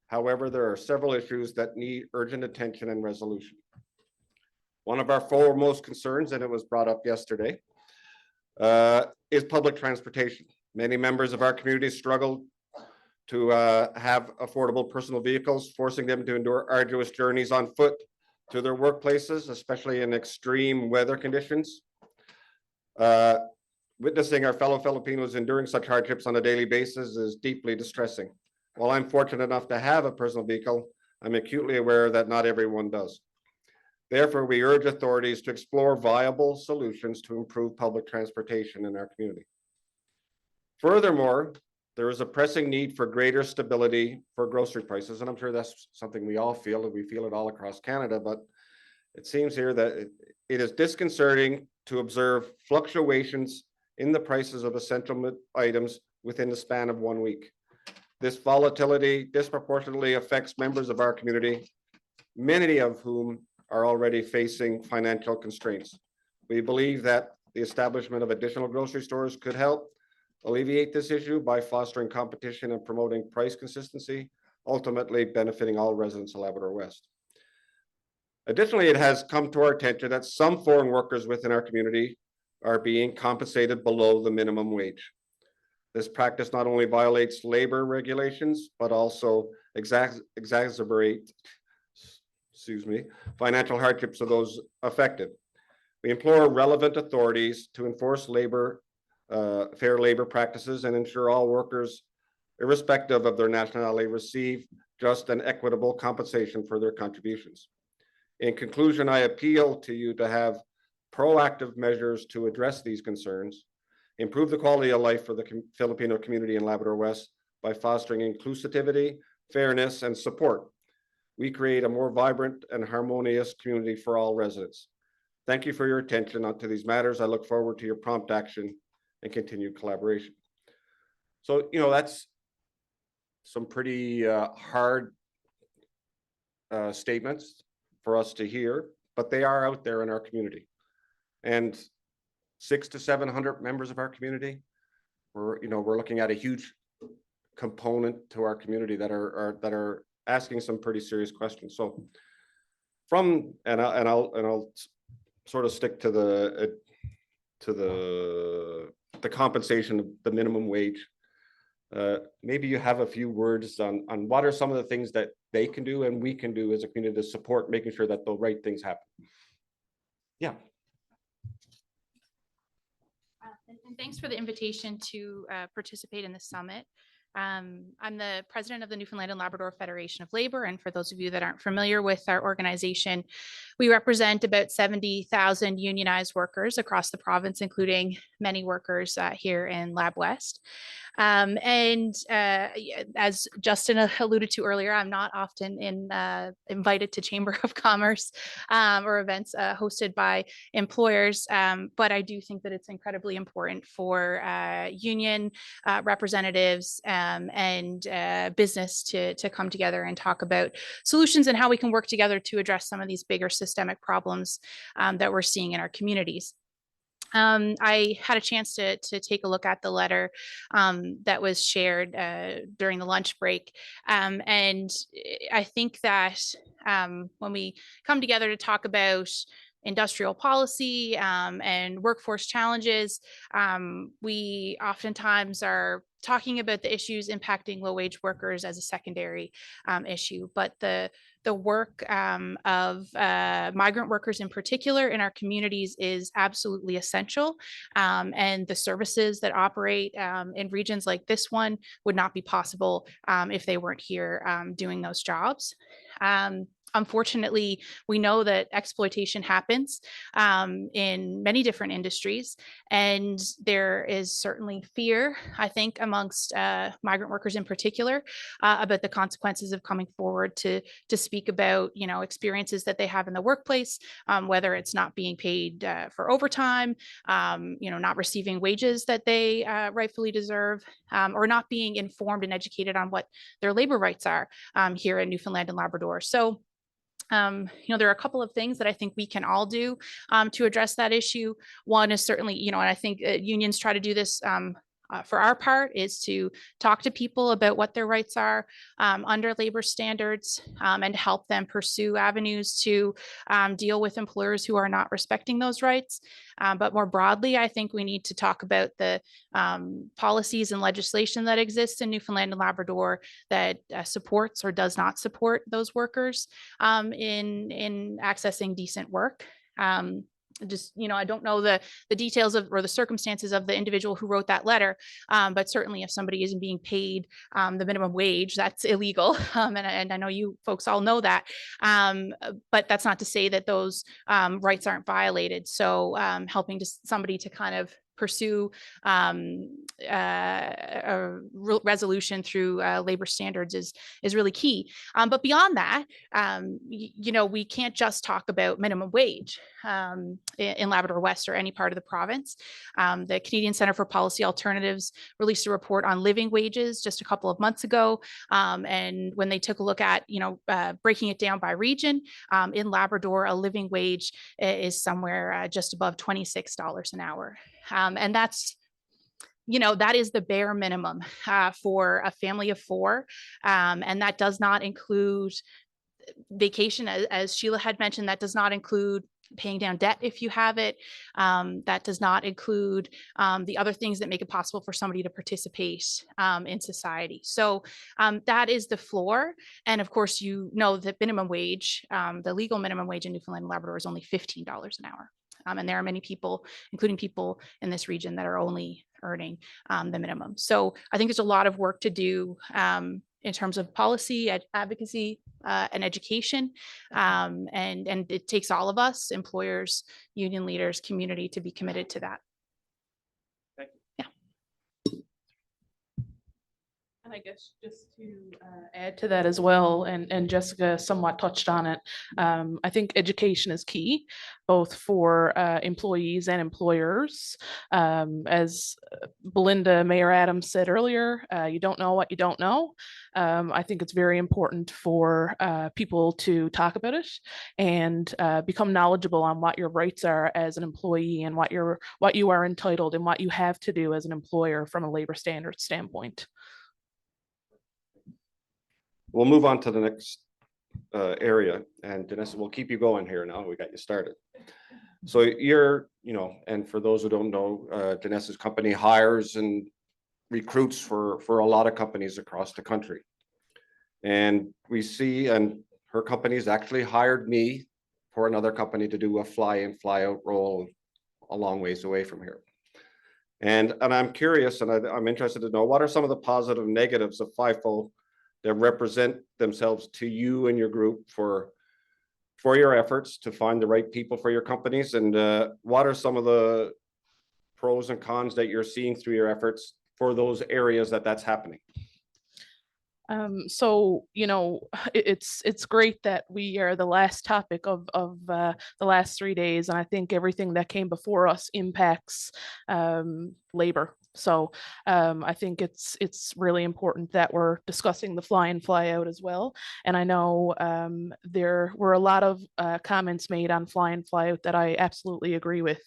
However, there are several issues that need urgent attention and resolution. One of our foremost concerns, and it was brought up yesterday, is public transportation. Many members of our community struggle to have affordable personal vehicles, forcing them to endure arduous journeys on foot to their workplaces, especially in extreme weather conditions. Witnessing our fellow Filipinos enduring such hardships on a daily basis is deeply distressing. While I'm fortunate enough to have a personal vehicle, I'm acutely aware that not everyone does. Therefore, we urge authorities to explore viable solutions to improve public transportation in our community. Furthermore, there is a pressing need for greater stability for grocery prices, and I'm sure that's something we all feel, and we feel it all across Canada, but it seems here that it is disconcerting to observe fluctuations in the prices of essential items within the span of 1 week. This volatility disproportionately affects members of our community, many of whom are already facing financial constraints. We believe that the establishment of additional grocery stores could help alleviate this issue by fostering competition and promoting price consistency, ultimately benefiting all residents of Labrador West. Additionally, it has come to our attention that some foreign workers within our community are being compensated below the minimum wage. This practice not only violates labor regulations, but also exacerbate financial hardships of those affected. We implore relevant authorities to enforce fair labor practices and ensure all workers, irrespective of their nationality, receive just and equitable compensation for their contributions. In conclusion, I appeal to you to have proactive measures to address these concerns, improve the quality of life for the Filipino community in Labrador West by fostering inclusivity, fairness, and support. We create a more vibrant and harmonious community for all residents. Thank you for your attention to these matters. I look forward to your prompt action and continued collaboration. So, that's some pretty hard statements for us to hear, but they are out there in our community. And 600 to 700 members of our community, we're looking at a huge component to our community that are asking some pretty serious questions. So I'll sort of stick to the compensation of the minimum wage. Maybe you have a few words on what are some of the things that they can do and we can do as a community to support making sure that the right things happen. Yeah. And thanks for the invitation to participate in the summit. I'm the president of the Newfoundland and Labrador Federation of Labor. And for those of you that aren't familiar with our organization, we represent about 70,000 unionized workers across the province, including many workers here in Lab West. As Justin alluded to earlier, I'm not often invited to Chamber of Commerce or events hosted by employers, but I do think that it's incredibly important for union representatives and business to come together and talk about solutions and how we can work together to address some of these bigger systemic problems that we're seeing in our communities. I had a chance to take a look at the letter that was shared during the lunch break. And I think that when we come together to talk about industrial policy and workforce challenges, we oftentimes are talking about the issues impacting low-wage workers as a secondary issue, but the work of migrant workers in particular in our communities is absolutely essential. And the services that operate in regions like this one would not be possible if they weren't here doing those jobs. Unfortunately, we know that exploitation happens in many different industries, and there is certainly fear, I think, amongst migrant workers in particular about the consequences of coming forward to speak about, experiences that they have in the workplace, whether it's not being paid for overtime, not receiving wages that they rightfully deserve, or not being informed and educated on what their labor rights are here in Newfoundland and Labrador. So there are a couple of things that I think we can all do to address that issue. One is certainly, and I think unions try to do this for our part, is to talk to people about what their rights are under labor standards and help them pursue avenues to deal with employers who are not respecting those rights. But more broadly, I think we need to talk about the policies and legislation that exists in Newfoundland and Labrador that supports or does not support those workers in accessing decent work. I don't know the details of or the circumstances of the individual who wrote that letter, but certainly if somebody isn't being paid the minimum wage, that's illegal. And I know you folks all know that, but that's not to say that those rights aren't violated. So helping somebody to kind of pursue resolution through labor standards is really key. But beyond that, we can't just talk about minimum wage in Labrador West or any part of the province. The Canadian Centre for Policy Alternatives released a report on living wages just a couple of months ago. And when they took a look at, breaking it down by region, in Labrador, a living wage is somewhere just above $26 an hour. And that's, that is the bare minimum for a family of four. And that does not include vacation, as Sheila had mentioned. That does not include paying down debt if you have it. That does not include the other things that make it possible for somebody to participate in society. So that is the floor. And of course, the minimum wage, the legal minimum wage in Newfoundland and Labrador is only $15 an hour. And there are many people, including people in this region, that are only earning the minimum. So I think there's a lot of work to do in terms of policy, advocacy, and education. And it takes all of us, employers, union leaders, community, to be committed to that. Thank you. Yeah. And I guess just to add to that as well, and Jessica somewhat touched on it, I think education is key, both for employees and employers. As Belinda Mayor Adams said earlier, you don't know what you don't know. I think it's very important for people to talk about it and become knowledgeable on what your rights are as an employee and what you are entitled and what you have to do as an employer from a labor standards standpoint. We'll move on to the next area, and Janessa, we'll keep you going here now. We got you started. So you're, and for those who don't know, Janessa's company hires and recruits for a lot of companies across the country. And we see, and her company's actually hired me for another company to do a fly-in, fly-out role a long ways away from here. And I'm curious, and I'm interested to know, what are some of the positive and negatives of FIFO that represent themselves to you and your group for your efforts to find the right people for your companies? And what are some of the pros and cons that you're seeing through your efforts for those areas that's happening? So, it's great that we are the last topic of the last 3 days. And I think everything that came before us impacts labor. So I think it's really important that we're discussing the fly in, fly out as well. And I know there were a lot of comments made on fly in, fly out that I absolutely agree with.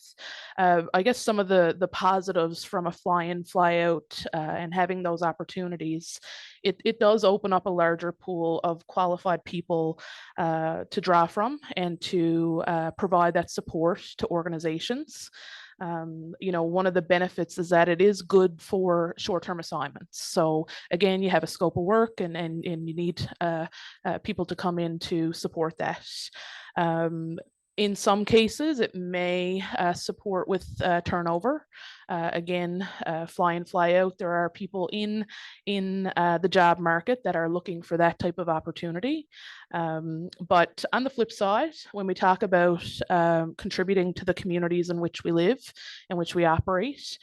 I guess some of the positives from a fly in, fly out and having those opportunities, it does open up a larger pool of qualified people to draw from and to provide that support to organizations. One of the benefits is that it is good for short-term assignments. So again, you have a scope of work and you need people to come in to support that. In some cases, it may support with turnover. Again, fly in, fly out. There are people in the job market that are looking for that type of opportunity. But on the flip side, when we talk about contributing to the communities in which we live, in which we operate,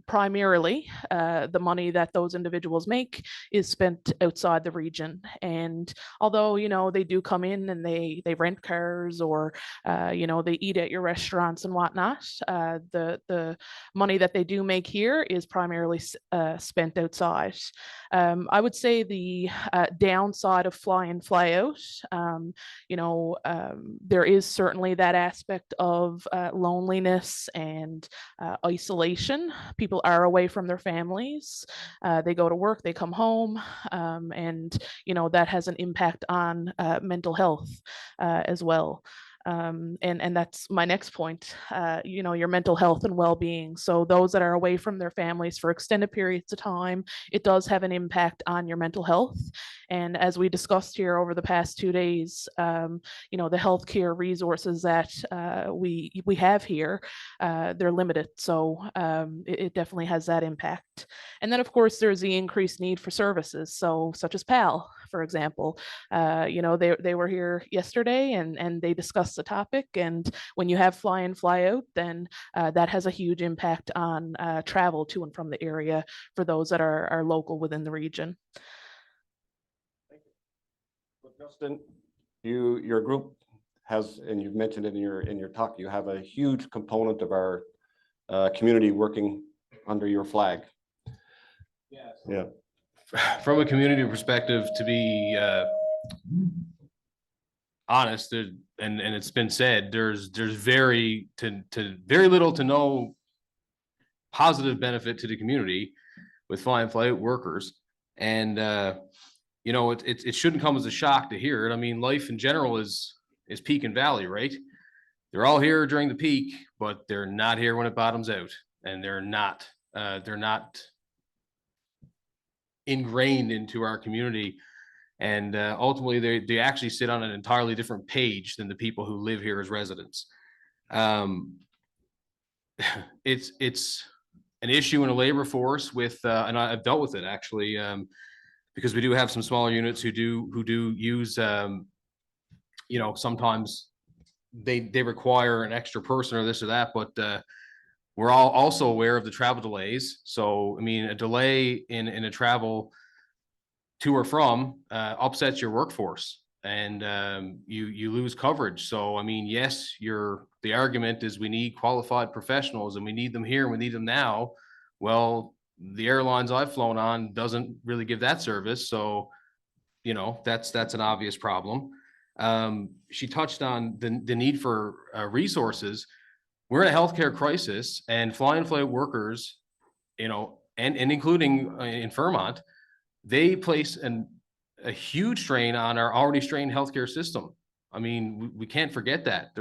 primarily the money that those individuals make is spent outside the region. And although they do come in and they rent cars or they eat at your restaurants and whatnot, the money that they do make here is primarily spent outside. I would say the downside of fly in, fly out, there is certainly that aspect of loneliness and isolation. People are away from their families. They go to work, they come home, and that has an impact on mental health as well. And that's my next point, your mental health and well-being. So those that are away from their families for extended periods of time, it does have an impact on your mental health. And as we discussed here over the past 2 days, the healthcare resources that we have here, they're limited. So it definitely has that impact. And then of course, there's the increased need for services. So such as PAL for example. They were here yesterday and they discussed the topic. And when you have fly in, fly out, then that has a huge impact on travel to and from the area for those that are local within the region. Justin, your group has, and you've mentioned it in your talk, you have a huge component of our community working under your flag. Yeah. From a community perspective, to be honest, and it's been said, there's very little to no positive benefit to the community with fly in, fly out workers. And it shouldn't come as a shock to hear it. I mean, life in general is peak and valley, right? They're all here during the peak, but they're not here when it bottoms out, and they're not ingrained into our community. And ultimately, they actually sit on an entirely different page than the people who live here as residents. It's an issue in a labor force with, and I've dealt with it actually, because we do have some smaller units who do use, sometimes they require an extra person or this or that, but we're all also aware of the travel delays. So, I mean, a delay in a travel to or from upsets your workforce, and you lose coverage. So, I mean, yes, the argument is we need qualified professionals and we need them here and we need them now. Well, the airlines I've flown on doesn't really give that service. So, that's an obvious problem. She touched on the need for resources. We're in a healthcare crisis, and fly in, fly out workers, and including in Fairmont, they place a huge strain on our already strained healthcare system. I mean, we can't forget that.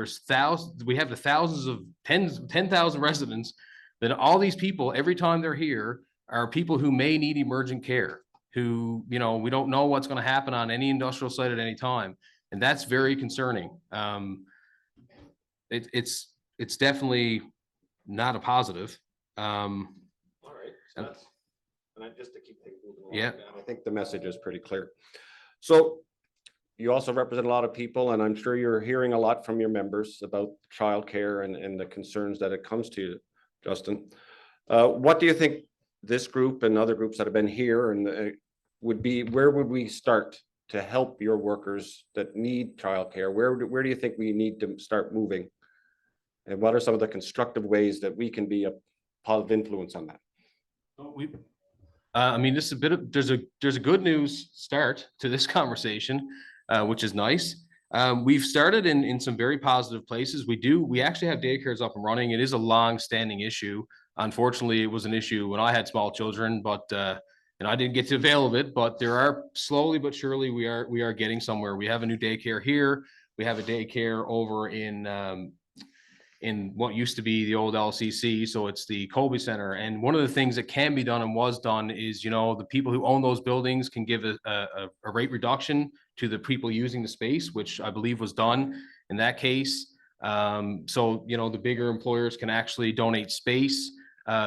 We have the thousands of 10,000 residents, that all these people, every time they're here, are people who may need emergent care, who, we don't know what's going to happen on any industrial site at any time. And that's very concerning. It's definitely not a positive. All right. And just to keep things moving along, yeah, I think the message is pretty clear. So you also represent a lot of people, and I'm sure you're hearing a lot from your members about childcare and the concerns that it comes to, Justin. What do you think this group and other groups that have been here and where would we start to help your workers that need childcare? Where do you think we need to start moving? And what are some of the constructive ways that we can be a positive influence on that? I mean, this is there's a good news start to this conversation, which is nice. We've started in some very positive places. We actually have daycares up and running. It is a long-standing issue. Unfortunately, it was an issue when I had small children, but and I didn't get to avail of it. But there are, slowly but surely, we are getting somewhere. We have a new daycare here. We have a daycare over in what used to be the old LCC. So it's the Colby Center. And one of the things that can be done and was done is, the people who own those buildings can give a rate reduction to the people using the space, which I believe was done in that case. So, the bigger employers can actually donate space.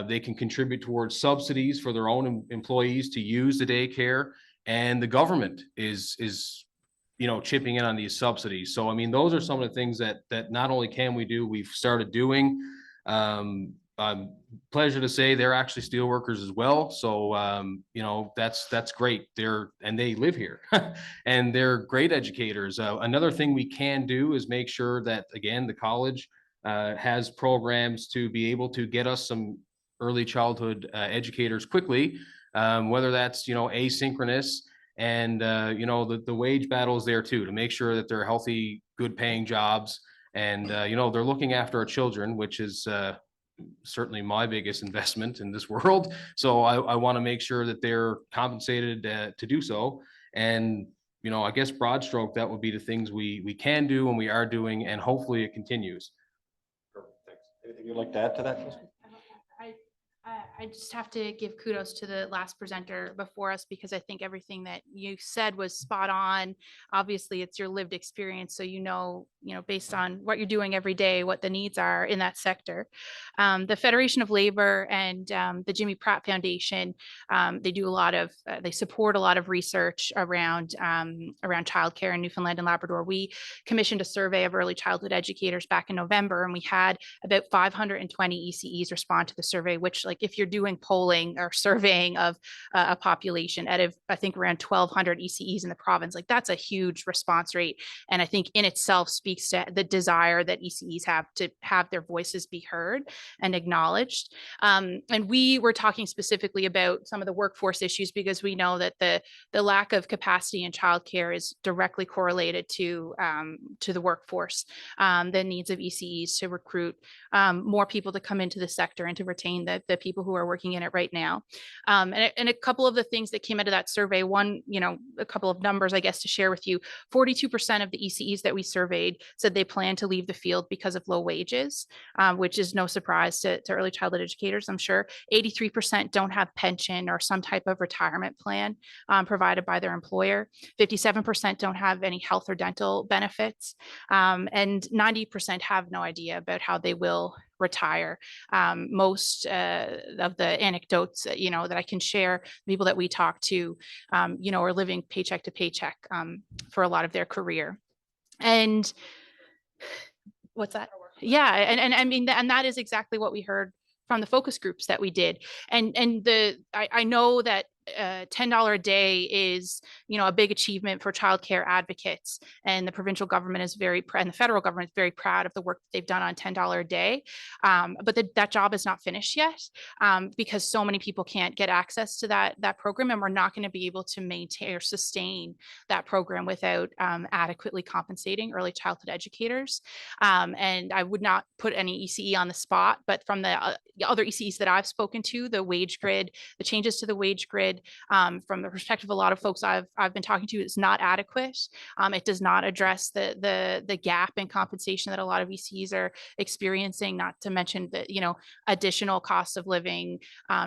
They can contribute towards subsidies for their own employees to use the daycare, and the government is chipping in on these subsidies. So, I mean, those are some of the things that not only can we do, we've started doing. Pleasure to say they're actually Steelworkers as well. So, that's great. They live here and they're great educators. Another thing we can do is make sure that, again, the college has programs to be able to get us some early childhood educators quickly, whether that's, asynchronous. And, the wage battle is there too, to make sure that they're healthy, good paying jobs. And, they're looking after our children, which is certainly my biggest investment in this world. So I want to make sure that they're compensated to do so. And, I guess broad stroke, that would be the things we can do and we are doing, and hopefully it continues. Perfect. Thanks. Anything you'd like to add to that, Jessica? I just have to give kudos to the last presenter before us, because I think everything that you said was spot on. Obviously, it's your lived experience, so based on what you're doing every day, what the needs are in that sector. The Federation of Labor and the Jimmy Pratt Foundation, they support a lot of research around childcare in Newfoundland and Labrador. We commissioned a survey of early childhood educators back in November, and we had about 520 ECEs respond to the survey, which, like, if you're doing polling or surveying of a population out of, I think, around 1,200 ECEs in the province, like, that's a huge response rate. And I think in itself speaks to the desire that ECEs have to have their voices be heard and acknowledged. And we were talking specifically about some of the workforce issues because we know that the lack of capacity in childcare is directly correlated to the workforce, the needs of ECEs to recruit more people to come into the sector and to retain the people who are working in it right now. And a couple of the things that came out of that survey, one, a couple of numbers, I guess, to share with you. 42% of the ECEs that we surveyed said they plan to leave the field because of low wages, which is no surprise to early childhood educators, I'm sure. 83% don't have pension or some type of retirement plan provided by their employer. 57% don't have any health or dental benefits. And 90% have no idea about how they will retire. Most of the anecdotes, that I can share, people that we talk to, are living paycheck to paycheck for a lot of their career. And what's that? Yeah, and I mean, and that is exactly what we heard from the focus groups that we did. And I know that $10 a day is, a big achievement for childcare advocates, and the provincial government is and the federal government is very proud of the work that they've done on $10 a day. But that job is not finished yet because so many people can't get access to that program, and we're not going to be able to maintain or sustain that program without adequately compensating early childhood educators. And I would not put any ECE on the spot, but from the other ECEs that I've spoken to, the wage grid, the changes to the wage grid, from the perspective of a lot of folks I've been talking to, is not adequate. It does not address the gap in compensation that a lot of ECEs are experiencing, not to mention the additional costs of living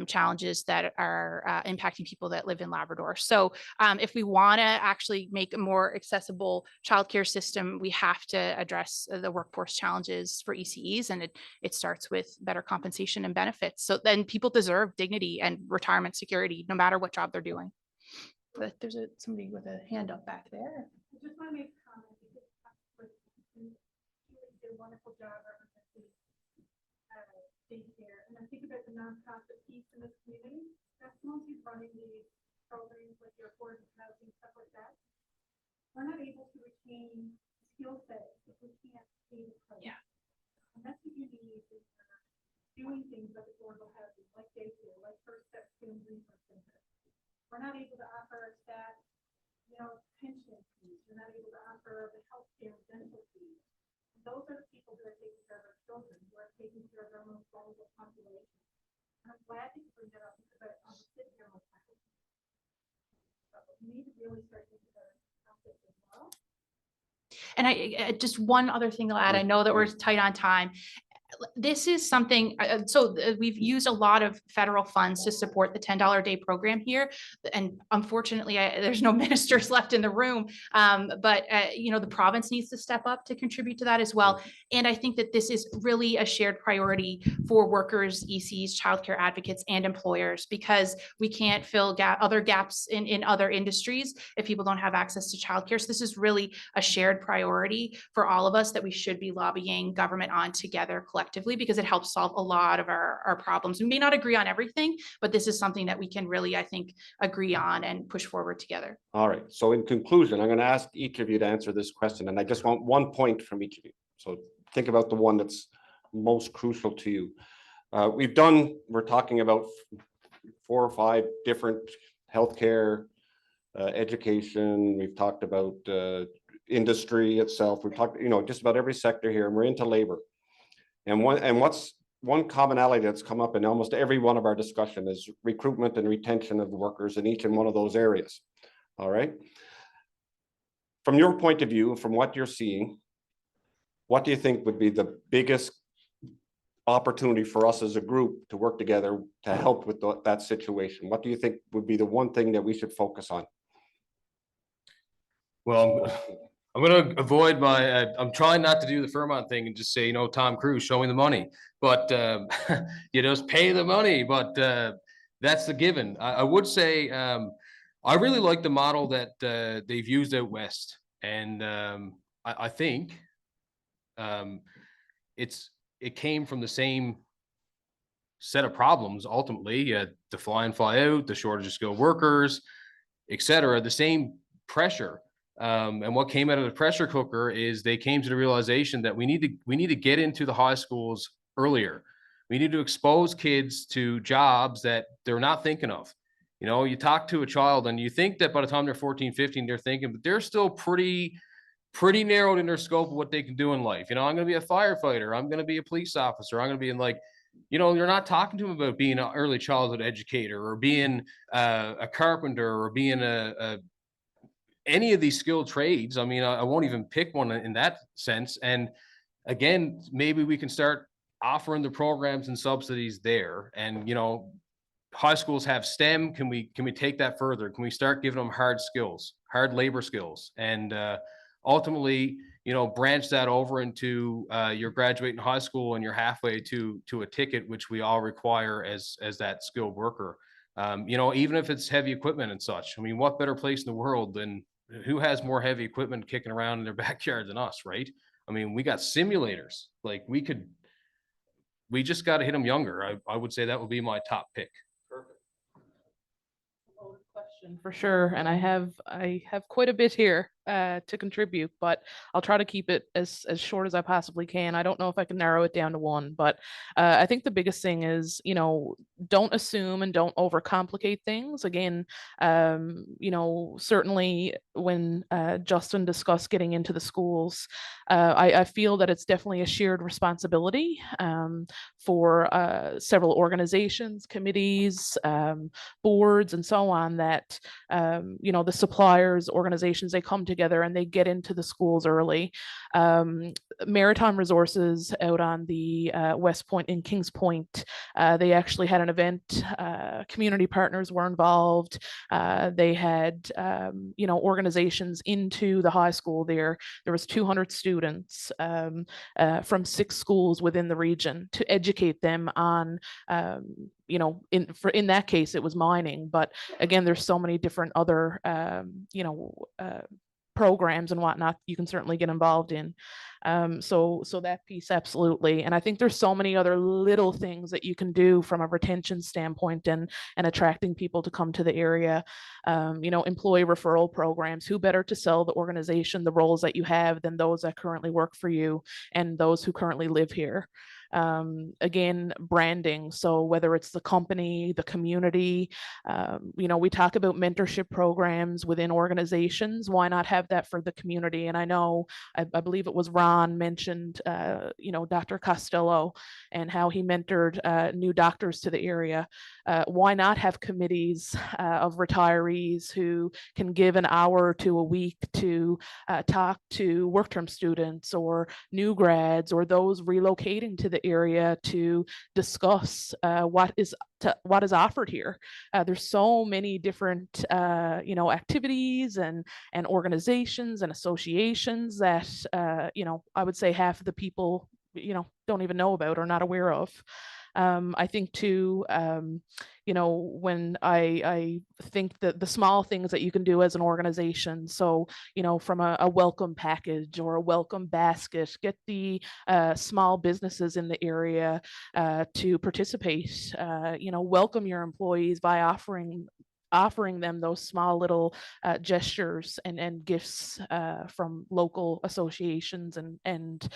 challenges that are impacting people that live in Labrador. So if we want to actually make a more accessible childcare system, we have to address the workforce challenges for ECEs, and it starts with better compensation and benefits. So then people deserve dignity and retirement security, no matter what job they're doing. But there's somebody with a hand up back there. I just want to make a comment because you did a wonderful job representing daycare, and I think about the nonprofit piece in this community. That's mostly running these programs like your affordable housing, stuff like that. We're not able to retain skill sets if we can't pay the price. Yeah. And that's what you need is doing things like affordable housing, like daycare, like first step skills resource center. We're not able to offer our staff, pension fees. We're not able to offer the health care and dental fees. Those are the people who are taking care of our children, who are taking care of our most vulnerable population. And I'm glad that you bring that up because I'm sitting here with my husband. But we need to really start thinking about it as well. And I just one other thing I'll add. I know that we're tight on time. This is something, we've used a lot of federal funds to support the $10 a day program here. And unfortunately, there's no ministers left in the room. But the province needs to step up to contribute to that as well. And I think that this is really a shared priority for workers, ECs, childcare advocates, and employers, because we can't fill other gaps in other industries if people don't have access to childcare. So this is really a shared priority for all of us that we should be lobbying government on together collectively, because it helps solve a lot of our problems. We may not agree on everything, but this is something that we can really, I think, agree on and push forward together. All right. So in conclusion, I'm going to ask each of you to answer this question, and I just want 1 point from each of you. So think about the one that's most crucial to you. We're talking about 4 or 5 different healthcare, education. We've talked about industry itself. We've talked, just about every sector here, and we're into labor. And what's one commonality that's come up in almost every one of our discussion is recruitment and retention of the workers in each and one of those areas. All right. From your point of view, from what you're seeing, what do you think would be the biggest opportunity for us as a group to work together to help with that situation? What do you think would be the one thing that we should focus on? Well, I'm gonna avoid I'm trying not to do the Fairmont thing and just say, you know, Tom Cruise, show me the money. But you just pay the money, but that's the given. I would say I really like the model that they've used out west. And I think it came from the same set of problems ultimately, the fly in, fly out, the shortage of skilled workers, et cetera, the same pressure. And what came out of the pressure cooker is they came to the realization that we need to get into the high schools earlier. We need to expose kids to jobs that they're not thinking of. You know, you talk to a child and you think that by the time they're 14, 15, they're thinking, but they're still pretty narrowed in their scope of what they can do in life. You know, I'm going to be a firefighter. I'm going to be a police officer. I'm going to be in like, you know, you're not talking to them about being an early childhood educator or being a carpenter or being any of these skilled trades. I mean, I won't even pick one in that sense. And again, maybe we can start offering the programs and subsidies there. And, you know, high schools have STEM. Can we take that further? Can we start giving them hard skills, hard labor skills? And ultimately, you know, branch that over into you're graduating high school and you're halfway to a ticket, which we all require as that skilled worker. You know, even if it's heavy equipment and such. I mean, what better place in the world than who has more heavy equipment kicking around in their backyard than us, right? I mean, we got simulators. Like we just got to hit them younger. I would say that would be my top pick. Question for sure, and I have quite a bit here to contribute, but I'll try to keep it as short as I possibly can. I don't know if I can narrow it down to one, but I think the biggest thing is, you know, don't assume and don't overcomplicate things. Again, you know, certainly when Justin discussed getting into the schools, I feel that it's definitely a shared responsibility for several organizations, committees, boards, and so on, that you know, the suppliers, organizations, they come together and they get into the schools early. Maritime Resources out on the West Point in Kings Point, they actually had an event. Community partners were involved. They had you know, organizations into the high school there. There was 200 students from 6 schools within the region to educate them on you know, in that case, it was mining, but again, there's so many different other, you know, programs and whatnot you can certainly get involved in. So that piece, absolutely. And I think there's so many other little things that you can do from a retention standpoint and attracting people to come to the area. You know, employee referral programs. Who better to sell the organization, the roles that you have, than those that currently work for you and those who currently live here. Again, branding. So whether it's the company, the community, you know, we talk about mentorship programs within organizations. Why not have that for the community? And I know, I believe it was Ron mentioned, you know, Dr. Costello and how he mentored new doctors to the area. Why not have committees of retirees who can give an hour or two a week to talk to work-term students or new grads or those relocating to the area to discuss what is offered here. There's so many different you know, activities and organizations and associations that you know, I would say half of the people, you know, don't even know about or not aware of. I think too, you know, when I think that the small things that you can do as an organization. So, you know, from a welcome package or a welcome basket, get the small businesses in the area to participate, you know, welcome your employees by offering them those small little gestures and gifts from local associations and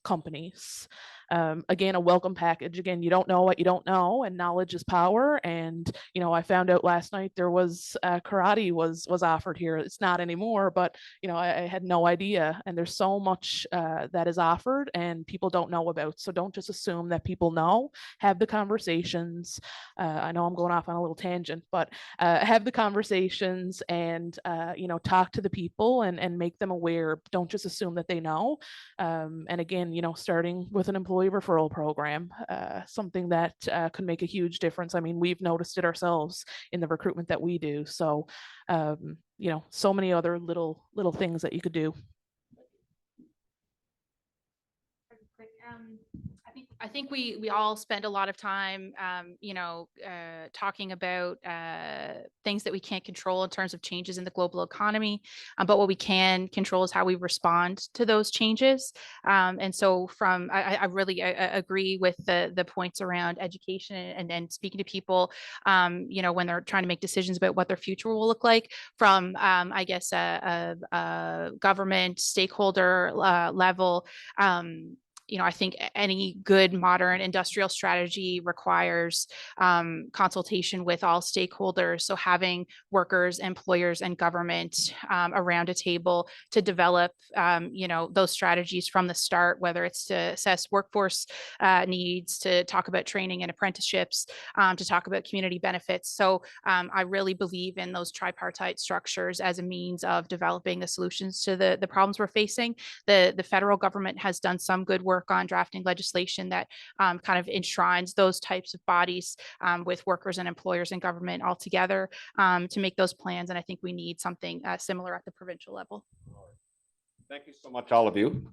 companies. Again, a welcome package. Again, you don't know what you don't know, and knowledge is power. And, you know, I found out last night there was karate was offered here. It's not anymore, but, you know, I had no idea. And there's so much that is offered and people don't know about. So don't just assume that people know. Have the conversations. I know I'm going off on a little tangent, but have the conversations and, you know, talk to the people and make them aware. Don't just assume that they know. And again, you know, starting with an employee employee referral program, something that could make a huge difference. I mean, we've noticed it ourselves in the recruitment that we do. So, you know, so many other little things that you could do. Quick, I think we all spend a lot of time, talking about things that we can't control in terms of changes in the global economy. But what we can control is how we respond to those changes. And so I really agree with the points around education and speaking to people, when they're trying to make decisions about what their future will look like from, a government stakeholder level. I think any good modern industrial strategy requires consultation with all stakeholders. So having workers, employers, and government around a table to develop, those strategies from the start, whether it's to assess workforce needs, to talk about training and apprenticeships, to talk about community benefits. So I really believe in those tripartite structures as a means of developing the solutions to the problems we're facing. The federal government has done some good work on drafting legislation that kind of enshrines those types of bodies with workers and employers and government all together to make those plans. And I think we need something similar at the provincial level. Thank you so much, all of you.